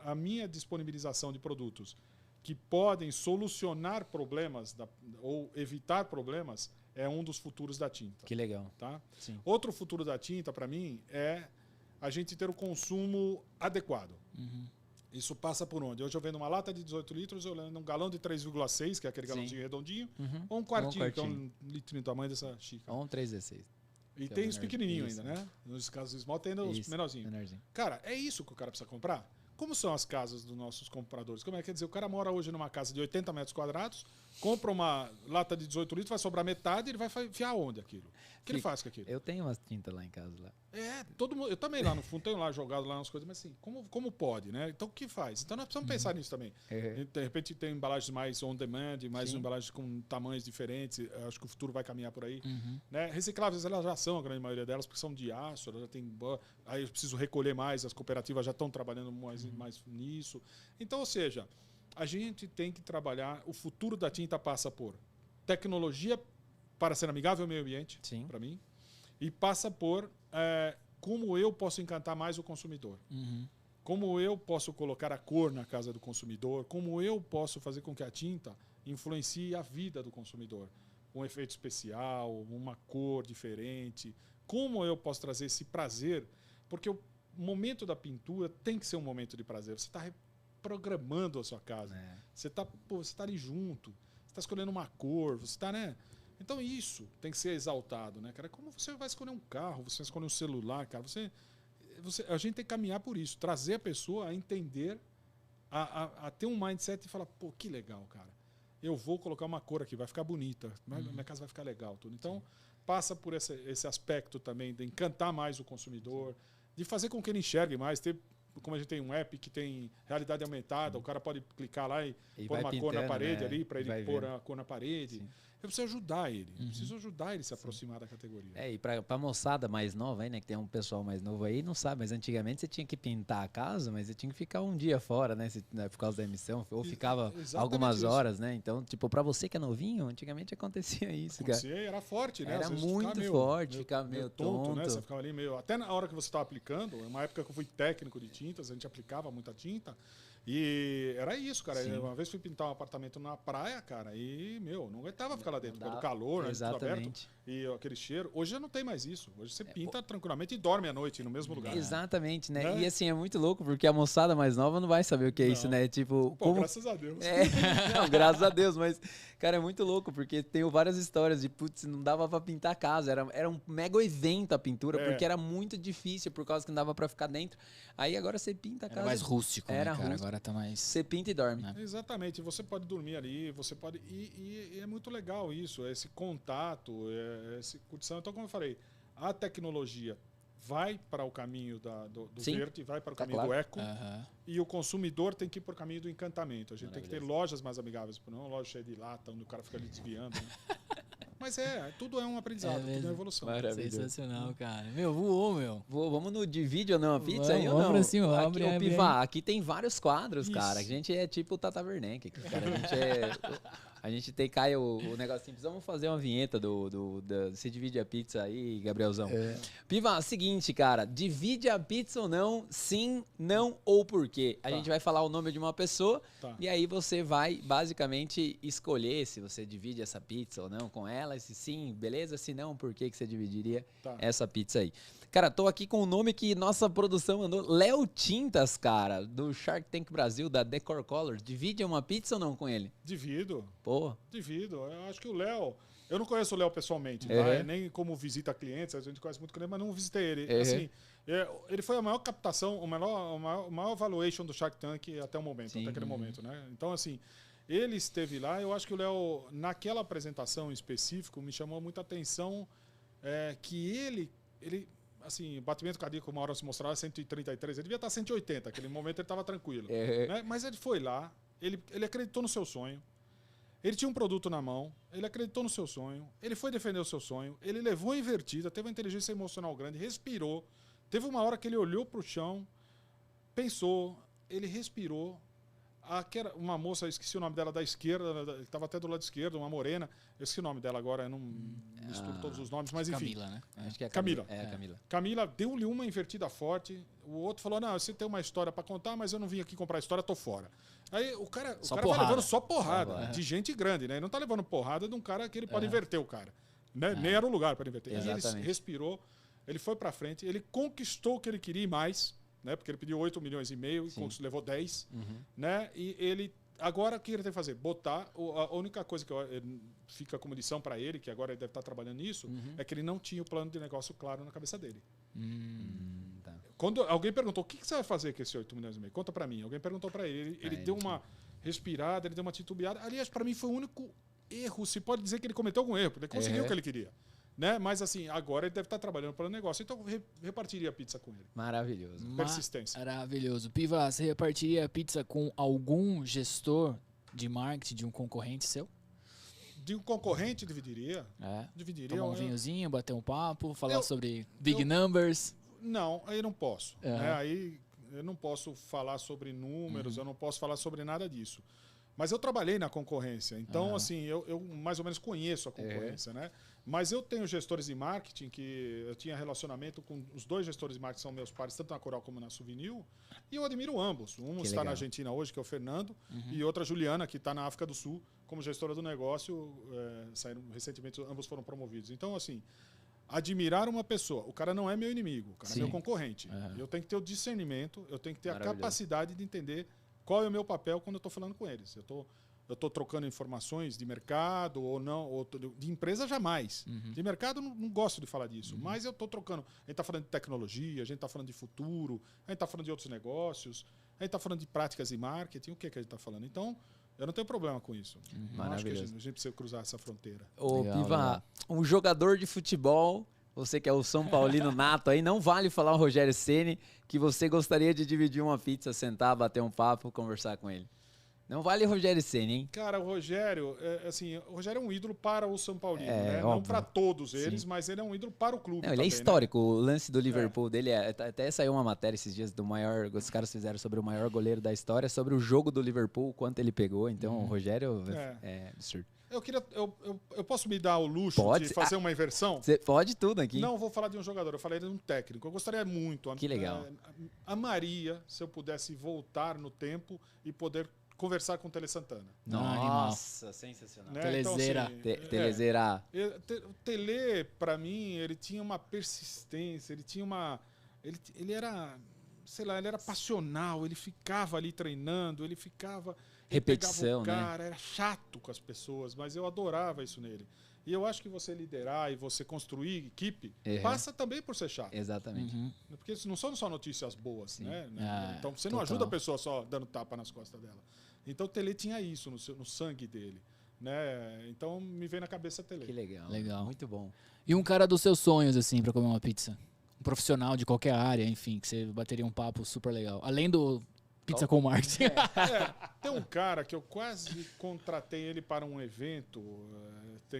a minha disponibilização de produtos que podem solucionar problemas ou evitar problemas é um dos futuros da tinta. Que legal. Tá? Sim. Outro futuro da tinta, para mim, é a gente ter o consumo adequado. Isso passa por onde? Hoje eu vendo uma lata de 18 litros, eu vendo um galão de 3,6, que é aquele galãozinho redondinho, ou um quartinho, que é um litrinho do tamanho dessa xícara. Ou um 3,16. E tem os pequenininhos ainda, né? Nos casos do esmalte tem ainda os menorzinhos. Cara, é isso que o cara precisa comprar? Como são as casas dos nossos compradores? Como é que quer dizer? O cara mora hoje numa casa de 80 metros quadrados, compra uma lata de 18 litros, vai sobrar metade, ele vai enfiar onde aquilo? O que ele faz com aquilo? Eu tenho umas tintas lá em casa. Lá. Todo mundo. Eu também lá no fundo tenho lá jogado lá umas coisas, mas assim, como pode, né? Então o que faz? Então nós precisamos pensar nisso também. De repente tem embalagens mais on demand, mais embalagens com tamanhos diferentes. Eu acho que o futuro vai caminhar por aí. Né? Recicláveis elas já são, a grande maioria delas, porque são de aço, elas já tem. Aí eu preciso recolher mais, as cooperativas já estão trabalhando mais nisso. Então, ou seja, a gente tem que trabalhar. O futuro da tinta passa por tecnologia para ser amigável ao meio ambiente, para mim, e passa por como eu posso encantar mais o consumidor. Como eu posso colocar a cor na casa do consumidor, como eu posso fazer com que a tinta influencie a vida do consumidor. Um efeito especial, uma cor diferente. Como eu posso trazer esse prazer? Porque o momento da pintura tem que ser um momento de prazer. Você está reprogramando a sua casa. Você está ali junto. Você está escolhendo uma cor. Você está, né? Então isso tem que ser exaltado, né, cara? Como você vai escolher um carro, você vai escolher um celular, cara? A gente tem que caminhar por isso, trazer a pessoa a entender, a ter um mindset e falar, pô, que legal, cara. Eu vou colocar uma cor aqui, vai ficar bonita, minha casa vai ficar legal, tudo. Então passa por esse aspecto também de encantar mais o consumidor, de fazer com que ele enxergue mais, ter como a gente tem um app que tem realidade aumentada, o cara pode clicar lá e pôr uma cor pintando, na parede né? ali para ele Vai pôr vendo. a cor na parede. Sim. Eu preciso ajudar ele. Eu preciso ajudar ele a se aproximar da categoria. E pra moçada mais nova aí, né? Que tem um pessoal mais novo aí, não sabe, mas antigamente você tinha que pintar a casa, mas você tinha que ficar um dia fora, né? Por causa da emissão, ou ficava Exatamente algumas isso. horas, né? Então, tipo, pra você que é novinho, antigamente acontecia isso, cara. Acontecia e era forte, né? Era Às vezes muito ficava forte, ficava meio né? tonto. Você ficava ali meio... Até na hora que você estava aplicando, uma época que eu fui técnico de tintas, a gente aplicava muita tinta. E era isso, cara. Sim. Uma vez fui pintar um apartamento na praia, cara, e, meu, não aguentava ficar lá dentro, Não pelo dá. calor, né, tudo aberto, Exatamente. e aquele cheiro. Hoje já não tem mais isso. Hoje você pinta tranquilamente e dorme à noite no mesmo lugar. Exatamente, né? Né? E assim, é muito louco, porque a moçada mais nova não vai saber o que é isso, Não. né? Tipo, Pô, como... graças a Deus. Não, graças a Deus, mas, cara, é muito louco, porque tenho várias histórias de, putz, não dava pra pintar a casa, era um mega evento a pintura, porque era muito difícil, por causa que não dava pra ficar dentro. Aí agora você pinta a casa. Era mais rústico, Era né, cara? rústico. Agora tá mais... Você pinta e dorme. Exatamente, você pode dormir ali, você pode. E é muito legal isso, esse contato, essa curtição. Então, como eu falei, a tecnologia vai para o caminho do Sim. verde, vai para o Tá caminho claro. do eco, Aham. e o consumidor tem que ir para o caminho do encantamento. A gente tem que ter Maravilhoso. lojas mais amigáveis, não uma loja cheia de lata, onde o cara fica ali desviando. Né? Mas tudo é um aprendizado, tudo é mesmo. uma evolução. Maravilhoso. Sensacional, cara. Meu, voou, meu. Vamos no divide ou não a pizza aí ou Vamos não? pra cima, Aqui, abre, ô, abre Piva, aqui tem vários quadros, Isso. cara. A gente é tipo o Tata Werneck, cara. A gente tem, cai o negocinho. Precisamos fazer uma vinheta se divide a pizza aí, Gabrielzão. Piva, seguinte, cara. Divide a pizza ou não? Sim, não ou por quê? A gente vai falar o nome de uma pessoa Tá. e aí você vai basicamente escolher se você divide essa pizza ou não com ela. Se sim, beleza? Se não, por que você dividiria Tá. essa pizza aí? Cara, tô aqui com o nome que nossa produção mandou. Léo Tintas, cara, do Shark Tank Brasil, da Decor Colors. Divide uma pizza ou não com ele? Divido. Pô, Divido. Eu acho que o Léo. Eu não conheço o Léo pessoalmente, tá? Uhum. Nem como visita clientes, a gente conhece muito cliente, mas não visitei ele. Uhum. Assim, ele foi a maior captação, o maior valuation do Shark Tank até o momento, Sim. até aquele momento, né? Então, assim, ele esteve lá. Eu acho que o Léo, naquela apresentação em específico, me chamou muita atenção que ele, assim, batimento cardíaco, uma hora se mostrava 133, ele devia estar 180, naquele momento ele estava tranquilo. Uhum. Né? Mas ele foi lá, ele acreditou no seu sonho. Ele tinha um produto na mão, ele acreditou no seu sonho, ele foi defender o seu sonho, ele levou a invertida, teve uma inteligência emocional grande, respirou. Teve uma hora que ele olhou para o chão, pensou, ele respirou. Uma moça, eu esqueci o nome dela da esquerda, ele estava até do lado esquerdo, uma morena, eu esqueci o nome dela agora, eu não misturo todos os nomes, mas enfim. Camila, né? acho que é a Camila. É, a Camila. Camila deu-lhe uma invertida forte, o outro falou, não, você tem uma história para contar, mas eu não vim aqui comprar história, tô fora. Aí o cara vai levando só porrada, de gente grande, né? Ele não tá levando porrada de um cara que ele pode inverter o cara. Né? Nem era o lugar para inverter. Exatamente. E ele respirou, ele foi para frente, ele conquistou o que ele queria e mais, né? Porque ele pediu 8 milhões e meio e levou 10, né? E ele agora o que ele tem que fazer? Botar a única coisa que fica como lição para ele, que agora ele deve estar trabalhando nisso, é que ele não tinha o plano de negócio claro na cabeça dele. Tá. Quando alguém perguntou, o que você vai fazer com esses 8 milhões e meio? Conta para mim. Alguém perguntou para ele, ele deu uma respirada, ele deu uma titubeada. Aliás, para mim foi o único erro, se pode dizer que ele cometeu algum erro, porque ele conseguiu o que ele queria. Né? Mas assim, agora ele deve estar trabalhando para o negócio, então eu repartiria a pizza com ele. Maravilhoso. Persistência. Maravilhoso. Piva, você repartiria a pizza com algum gestor de marketing de um concorrente seu? De um concorrente, dividiria. Dividiria. Tomar um vinhozinho, bater um papo, falar sobre big numbers. Não, aí não posso. Né? Aí eu não posso falar sobre números, eu não posso falar sobre nada disso. Mas eu trabalhei na concorrência, então assim, eu mais ou menos conheço a concorrência, né? Mas eu tenho gestores de marketing que eu tinha relacionamento com os dois gestores de marketing, são meus pares, tanto na Coral como na Souvenir, e eu admiro ambos. Um está na Argentina hoje, que é o Fernando, e outra Juliana, que está na África do Sul, como gestora do negócio, saíram recentemente, ambos foram promovidos. Então, assim, admirar uma pessoa, o cara não é meu inimigo, o cara é meu concorrente. Eu tenho que ter o discernimento, eu tenho que ter a capacidade de entender qual é o meu papel quando eu estou falando com eles. Eu estou trocando informações de mercado ou não, ou de empresa jamais. De mercado não gosto de falar disso, mas eu estou trocando. A gente está falando de tecnologia, a gente está falando de futuro, a gente está falando de outros negócios, a gente está falando de práticas de marketing, o que a gente está falando? Então, eu não tenho problema com isso. Não acho que a gente precisa cruzar essa fronteira. Ô, Legal, Piva, legal. um jogador de futebol você que é o São Paulino nato aí, não vale falar o Rogério Ceni que você gostaria de dividir uma pizza, sentar, bater um papo, conversar com ele. Não vale o Rogério Ceni, hein? Cara, o Rogério é um ídolo para o São Paulino, É, né? óbvio. Não para todos eles, Sim. mas ele é um ídolo para o clube Não, ele também, é histórico. O lance do É. Liverpool dele até saiu uma matéria esses dias do maior. Os caras fizeram sobre o maior goleiro da história, sobre o jogo do Liverpool, quanto ele pegou. Então, o Rogério é absurdo. Eu posso me dar o luxo Pode. de fazer uma inversão? Você pode tudo aqui. Não vou falar de um jogador, eu falei de um técnico. Eu gostaria muito. Que legal. Amaria se eu pudesse voltar no tempo e poder conversar com o Tele Santana. Nossa, sensacional. Né? Telezeira. Então, assim, Telezeira. O Tele, pra mim, ele tinha uma persistência, ele tinha uma... Ele era, sei lá, ele era passional, ele ficava ali treinando, ele ficava... ele Repetição, pegava o né? cara, era chato com as pessoas, mas eu adorava isso nele. E eu acho que você liderar e você construir equipe passa também por ser chato. Exatamente. Porque não são só notícias boas, né? Então você não total. ajuda a pessoa só dando tapa nas costas dela. Então o Tele tinha isso no sangue dele. Né? Então me vem na cabeça Tele. Que legal. Legal. Muito bom. E um cara dos seus sonhos, assim, pra comer uma pizza? Um profissional de qualquer área, enfim, que você bateria um papo super legal. Além do Pizza com Marketing. Tem um cara que eu quase contratei ele para um evento.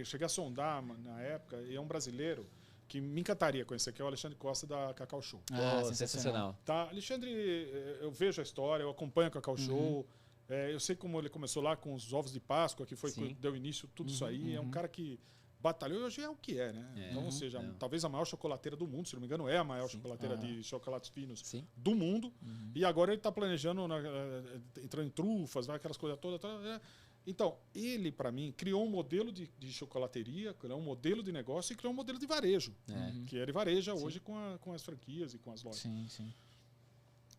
Cheguei a sondar na época, e é um brasileiro que me encantaria conhecer, que é o Alexandre Costa da Cacau Show. Pô, sensacional. Tá, Alexandre, eu vejo a história, eu acompanho a Cacau Show. Eu sei como ele começou lá com os ovos de Páscoa, que foi quando deu início tudo isso aí. É um cara que batalhou e hoje é o que é, né? Então, ou seja, talvez a maior chocolateira do mundo, se não me engano, é a maior chocolateira de chocolates finos do mundo. E agora ele está planejando, entrando em trufas, aquelas coisas todas. Então, ele, para mim, criou um modelo de chocolateria, criou um modelo de negócio e criou um modelo de varejo. Que ele vareja hoje com as franquias e com as lojas. Sim, sim.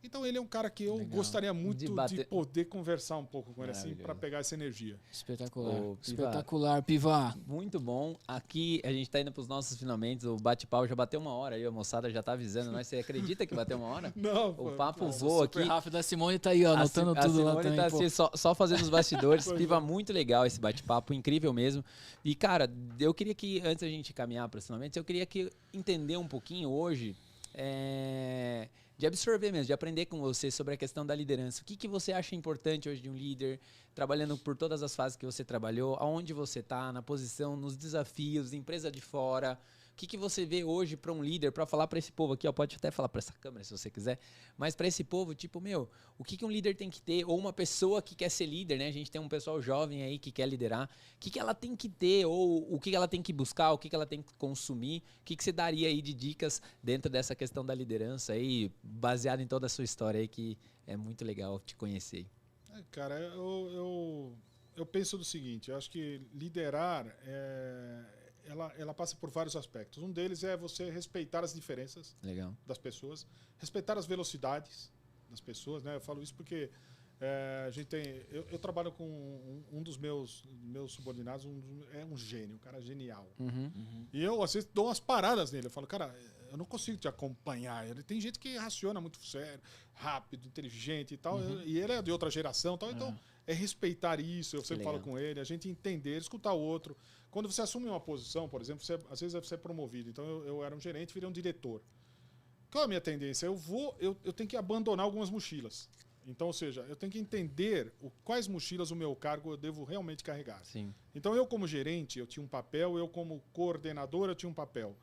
Então ele é um cara que eu gostaria muito de poder conversar um pouco com ele assim, para pegar essa energia. Espetacular. Ô, Piva. Espetacular, Piva. Muito bom. Aqui a gente tá indo pros nossos finalmente. O bate-pau já bateu uma hora aí, a moçada já tá avisando. Mas você acredita que bateu uma hora? Não, O papo voa aqui. Super rápido. A Simone tá aí, ó, anotando tudo lá Simone também. tá assim, só fazendo os bastidores. Piva, é. muito legal esse bate-papo, incrível mesmo. E, cara, eu queria que, antes da gente caminhar para os finalmente, eu queria que entender um pouquinho hoje, de absorver mesmo, de aprender com você sobre a questão da liderança. O que você acha importante hoje de um líder, trabalhando por todas as fases que você trabalhou, aonde você está, na posição, nos desafios, empresa de fora. O que você vê hoje para um líder, para falar para esse povo aqui, ó, pode até falar para essa câmera se você quiser, mas para esse povo, tipo, o que um líder tem que ter, ou uma pessoa que quer ser líder, né? A gente tem um pessoal jovem aí que quer liderar, o que ela tem que ter, ou o que ela tem que buscar, o que ela tem que consumir, o que você daria aí de dicas dentro dessa questão da liderança aí, baseado em toda a sua história aí, que é muito legal te conhecer. Cara, eu penso do seguinte, eu acho que liderar ela passa por vários aspectos. Um deles é você respeitar as diferenças das pessoas, respeitar as velocidades das pessoas, né? Eu falo isso porque a gente tem... Eu trabalho com um dos meus subordinados, é um gênio, um cara genial. E eu, às vezes, dou umas paradas nele. Eu falo, cara, eu não consigo te acompanhar. Tem gente que raciona muito sério, rápido, inteligente e tal, e ele é de outra geração e tal, então é respeitar isso. Eu sempre falo com ele, a gente entender, escutar o outro. Quando você assume uma posição, por exemplo, às vezes você é promovido. Então eu era um gerente, virei um diretor. Qual é a minha tendência? Eu tenho que abandonar algumas mochilas. Então, ou seja, eu tenho que entender quais mochilas o meu cargo eu devo realmente carregar. Sim. Então, eu como gerente, eu tinha um papel, eu como coordenador, eu tinha um papel.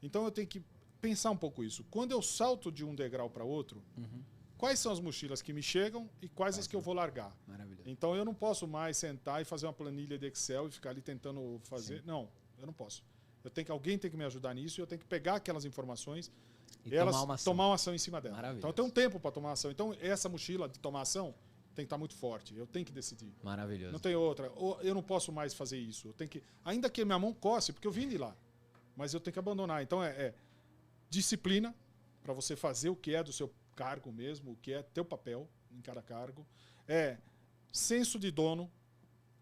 Então, eu tenho que pensar um pouco isso. Quando eu salto de um degrau para outro, quais são as mochilas que me chegam e quais as que eu vou largar? Maravilhoso. Então, eu não posso mais sentar e fazer uma planilha de Excel e ficar ali tentando fazer. Sim. Não, eu não posso. Alguém tem que me ajudar nisso e eu tenho que pegar aquelas informações e tomar uma ação em cima dela. Então, eu tenho um tempo para tomar ação. Então, essa mochila de tomar ação tem que estar muito forte. Eu tenho que decidir. Maravilhoso. Não tem outra. Eu não posso mais fazer isso. Eu tenho que... Ainda que minha mão coce, porque eu vim de lá. Mas eu tenho que abandonar. Então, disciplina para você fazer o que é do seu cargo mesmo, o que é teu papel em cada cargo. Senso de dono.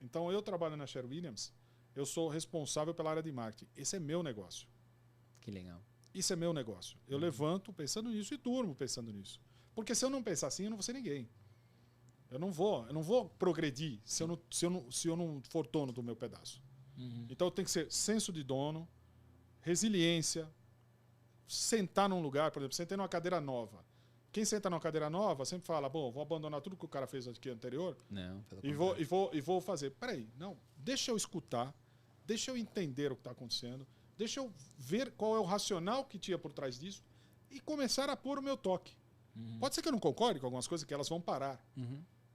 Então, eu trabalho na Sherwin-Williams, eu sou responsável pela área de marketing. Esse é meu negócio. Que legal. Isso é meu negócio. Eu levanto pensando nisso e durmo pensando nisso. Porque se eu não pensar assim, eu não vou ser ninguém. Eu não vou progredir se eu não for dono do meu pedaço. Então, tem que ser senso de dono, resiliência, sentar num lugar, por exemplo, sentei numa cadeira nova. Quem senta numa cadeira nova sempre fala, bom, vou abandonar tudo que o cara fez aqui anterior e vou fazer. Peraí, não, deixa eu escutar, deixa eu entender o que está acontecendo, deixa eu ver qual é o racional que tinha por trás disso e começar a pôr o meu toque. Pode ser que eu não concorde com algumas coisas que elas vão parar,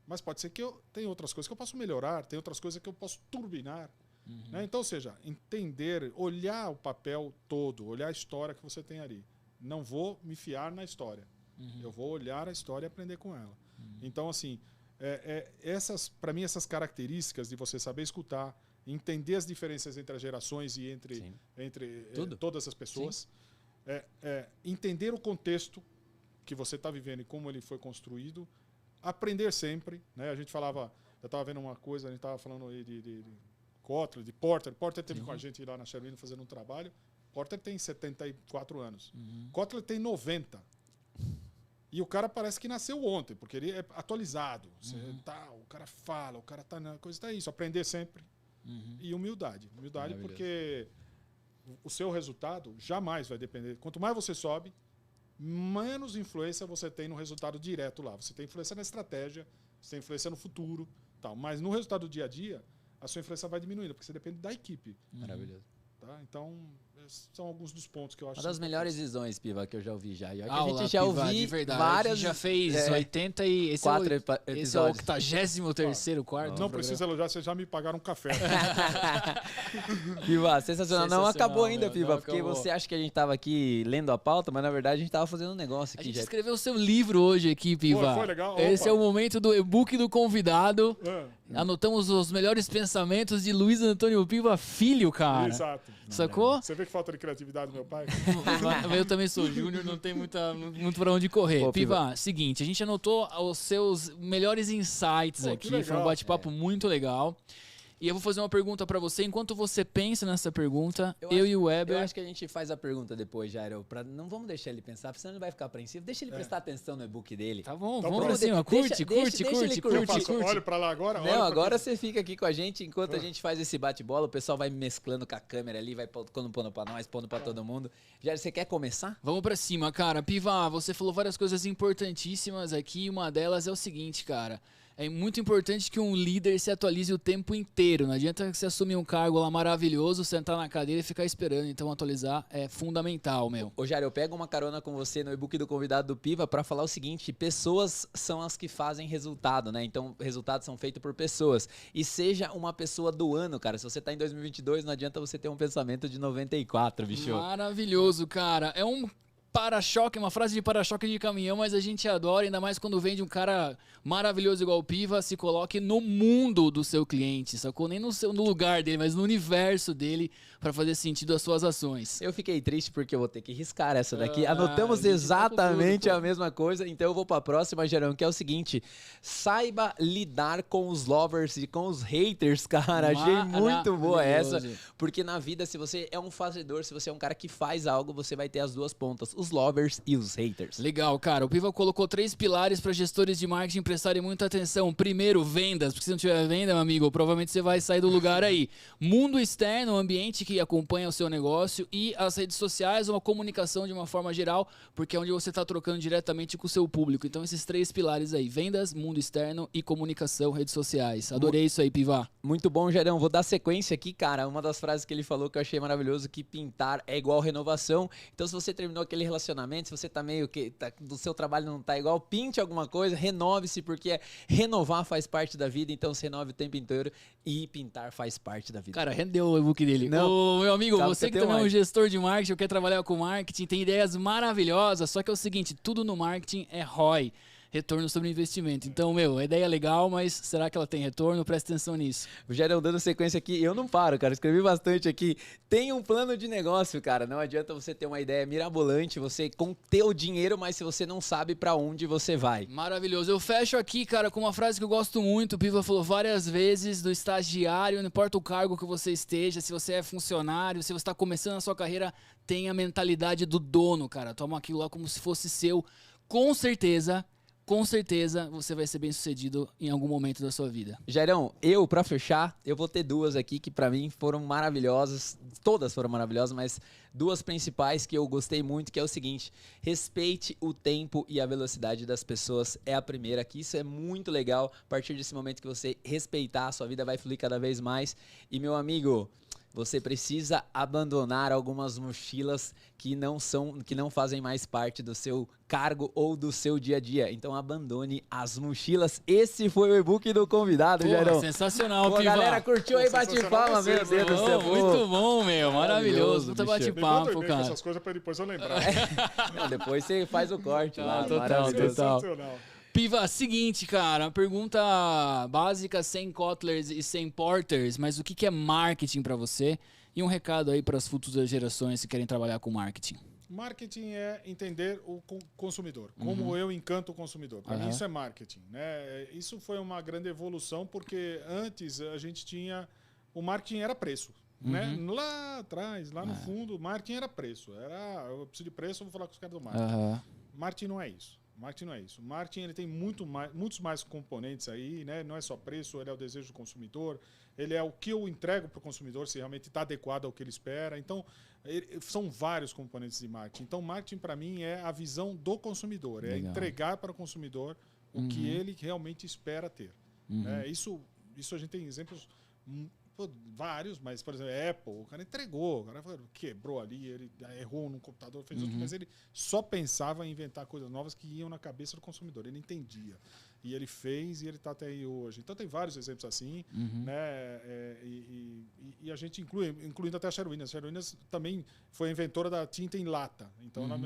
mas pode ser que eu tenha outras coisas que eu posso melhorar, tem outras coisas que eu posso turbinar. Né? Então, ou seja, entender, olhar o papel todo, olhar a história que você tem ali. Não vou me fiar na história. Eu vou olhar a história e aprender com ela. Então, assim, para mim, essas características de você saber escutar, entender as diferenças entre as gerações e entre todas as pessoas, entender o contexto que você está vivendo e como ele foi construído, aprender sempre. Né? A gente falava, eu estava vendo uma coisa, a gente estava falando aí de Kotler, de Porter. Porter esteve com a gente lá na Sherwin fazendo um trabalho. Porter tem 74 anos. Kotler tem 90. E o cara parece que nasceu ontem, porque ele é atualizado. O cara fala, o cara tá na coisa, tá isso. Aprender sempre. E humildade. Humildade porque o seu resultado jamais vai depender. Quanto mais você sobe, menos influência você tem no resultado direto lá. Você tem influência na estratégia, você tem influência no futuro, tal. Mas no resultado do dia a dia, a sua influência vai diminuindo, porque você depende da equipe. Maravilhoso. Tá? Então, são alguns dos pontos que eu acho. Uma das melhores visões, Piva, que eu já ouvi já. A gente já ouvi várias. Já fez 80 e esse esse é o 83º, quarto. Não precisa elogiar, vocês já me pagaram um café. Piva, sensacional. Não acabou ainda, Piva, porque você acha que a gente tava aqui lendo a pauta, mas na verdade a gente tava fazendo um negócio aqui. A gente escreveu o seu livro hoje aqui, Piva. Foi legal. Esse é o momento do e-book do convidado. Anotamos os melhores pensamentos de Luiz Antônio Piva Filho, cara. Exato. Sacou? Você vê que falta de criatividade do meu pai? Eu também sou júnior, não tem muito pra onde correr. Pô, Piva, seguinte, a gente anotou os seus melhores insights aqui. Legal. Foi um bate-papo muito legal. E eu vou fazer uma pergunta pra você. Enquanto você pensa nessa pergunta, eu e o Weber... Eu acho que a gente faz a pergunta depois, Jairo. Não vamos deixar ele pensar, porque senão ele vai ficar apreensivo. Deixa ele prestar atenção no e-book dele. Tá bom, Então, vamos pra cima. Curte. Olha pra lá agora. Não, agora você fica aqui com a gente enquanto a gente faz esse bate-bola. O pessoal vai mesclando com a câmera ali, vai pondo pra nós, pondo pra todo mundo. Jairo, você quer começar? Vamos pra cima, cara. Piva, você falou várias coisas importantíssimas aqui. Uma delas é o seguinte, cara. É muito importante que um líder se atualize o tempo inteiro. Não adianta você assumir um cargo lá maravilhoso, sentar na cadeira e ficar esperando. Então, atualizar é fundamental, meu. Ô, Jair, eu pego uma carona com você no e-book do convidado do Piva para falar o seguinte: pessoas são as que fazem resultado, né? Então, resultados são feitos por pessoas. E seja uma pessoa do ano, cara. Se você tá em 2022, não adianta você ter um pensamento de 94, bicho. Maravilhoso, cara. É um para-choque, uma frase de para-choque de caminhão, mas a gente adora, ainda mais quando vem de um cara maravilhoso igual o Piva. Se coloque no mundo do seu cliente, sacou? Nem no lugar dele, mas no universo dele, para fazer sentido as suas ações. Eu fiquei triste porque eu vou ter que riscar essa daqui. Anotamos exatamente a mesma coisa, então eu vou pra próxima, Gerão, que é o seguinte: saiba lidar com os lovers e com os haters, cara. Achei muito boa essa, porque na vida, se você é um fazedor, se você é um cara que faz algo, você vai ter as duas pontas, os lovers e os haters. Legal, cara. O Piva colocou 3 pilares para gestores de marketing prestarem muita atenção. Primeiro, vendas, porque se não tiver venda, meu amigo, provavelmente você vai sair do lugar aí. Mundo externo, o ambiente que acompanha o seu negócio, e as redes sociais, uma comunicação de uma forma geral, porque é onde você está trocando diretamente com o seu público. Então, esses 3 pilares aí: vendas, mundo externo e comunicação, redes sociais. Adorei isso aí, Piva. Muito bom, Gerão. Vou dar sequência aqui, cara. Uma das frases que ele falou que eu achei maravilhoso, que pintar é igual renovação. Então, se você terminou aquele relacionamento, se você tá meio que do seu trabalho não tá igual, pinte alguma coisa, renove-se, porque renovar faz parte da vida. Então, se renove o tempo inteiro e pintar faz parte da vida. Cara, rendeu o e-book dele. Não. Ô, meu amigo, você que também é um gestor de marketing, quer trabalhar com marketing, tem ideias maravilhosas, só que é o seguinte: tudo no marketing é ROI, retorno sobre investimento. Então, a ideia é legal, mas será que ela tem retorno? Presta atenção nisso. O Gerão, dando sequência aqui, eu não paro, cara. Escrevi bastante aqui. Tem um plano de negócio, cara. Não adianta você ter uma ideia mirabolante, você ter o dinheiro, mas se você não sabe pra onde você vai. Maravilhoso. Eu fecho aqui, cara, com uma frase que eu gosto muito. O Piva falou várias vezes do estagiário, não importa o cargo que você esteja, se você é funcionário, se você está começando a sua carreira, tenha a mentalidade do dono, cara. Toma aquilo lá como se fosse seu. Com certeza, com certeza você vai ser bem sucedido em algum momento da sua vida. Jairão, pra fechar, eu vou ter duas aqui que pra mim foram maravilhosas. Todas foram maravilhosas, mas duas principais que eu gostei muito, que é o seguinte: respeite o tempo e a velocidade das pessoas. É a primeira, que isso é muito legal. A partir desse momento que você respeitar, a sua vida vai fluir cada vez mais. E, meu amigo, você precisa abandonar algumas mochilas que não fazem mais parte do seu cargo ou do seu dia a dia. Então abandone as mochilas. Esse foi o e-book do convidado, Jairão. Sensacional, Piva. A galera curtiu aí, bate-palma, meu Deus do céu. Muito bom, meu. Maravilhoso. Muito bate-papo, cara. Essas coisas pra depois eu lembrar. Não, depois você faz o corte lá. Total. Sensacional. Piva, seguinte, cara, pergunta básica, sem Kotlers e sem Porters, mas o que é marketing pra você? E um recado aí para as futuras gerações que querem trabalhar com marketing. Marketing é entender o consumidor, como eu encanto o consumidor. Para mim isso é marketing, né? Isso foi uma grande evolução, porque antes a gente tinha... O marketing era preço, né? Lá atrás, lá no fundo, o marketing era preço. Eu preciso de preço, eu vou falar com os caras do marketing. Marketing não é isso. Marketing não é isso. Marketing ele tem muitos mais componentes aí, né? Não é só preço, ele é o desejo do consumidor, ele é o que eu entrego para o consumidor, se realmente está adequado ao que ele espera. Então, são vários componentes de marketing. Então, marketing para mim é a visão do consumidor, é entregar para o consumidor o que ele realmente espera ter. Isso a gente tem exemplos vários, mas, por exemplo, Apple, o cara entregou, o cara quebrou ali, ele errou no computador, fez outro, mas ele só pensava em inventar coisas novas que iam na cabeça do consumidor, ele entendia. E ele fez e ele está até aí hoje. Então tem vários exemplos assim, né? E a gente incluindo até a Sherwin-Williams. A Sherwin-Williams também foi a inventora da tinta em lata. Então ela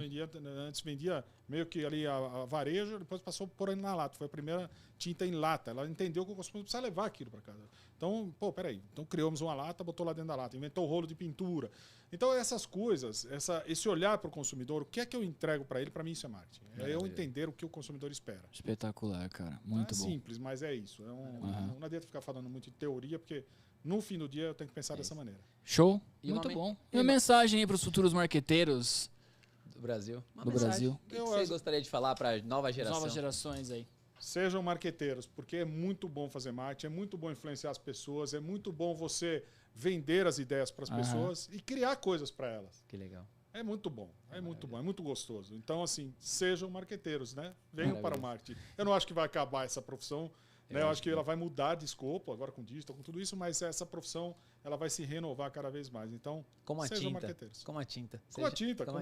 antes vendia meio que ali a varejo, depois passou por aí na lata. Foi a primeira tinta em lata. Ela entendeu que o consumidor precisa levar aquilo para casa. Então, peraí. Então criamos uma lata, botou lá dentro da lata, inventou o rolo de pintura. Então essas coisas, esse olhar para o consumidor, o que é que eu entrego para ele, para mim isso é marketing. É eu entender o que o consumidor espera. Espetacular, cara. Muito bom. É simples, mas é isso. Não adianta ficar falando muito de teoria, porque no fim do dia eu tenho que pensar dessa maneira. Show. Muito bom. E uma mensagem aí para os futuros marqueteiros do Brasil. Do Brasil. O que você gostaria de falar para a nova geração? Novas gerações aí. Sejam marqueteiros, porque é muito bom fazer marketing, é muito bom influenciar as pessoas, é muito bom você vender as ideias para as pessoas e criar coisas para elas. Que legal. É muito bom, é muito gostoso. Então, assim, sejam marqueteiros, né? Venham para o marketing. Eu não acho que vai acabar essa profissão, né? Eu acho que ela vai mudar de escopo, agora com digital, com tudo isso, mas essa profissão ela vai se renovar cada vez mais. Então, sejam marqueteiros. Como a tinta. Como a tinta, como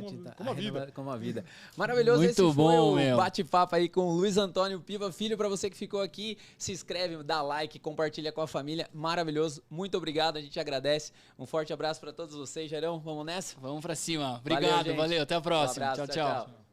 a vida. Como a vida. Maravilhoso. Muito esse bom, foi o bate-papo aí com o Luiz Antônio Piva Filho. Para você que ficou aqui, se inscreve, dá like, compartilha com a família. Maravilhoso. Muito obrigado, a gente agradece. Um forte abraço para todos vocês, Jairão. Vamos nessa? Vamos para cima. Obrigado, valeu. Até a próxima. Um abraço, tchau.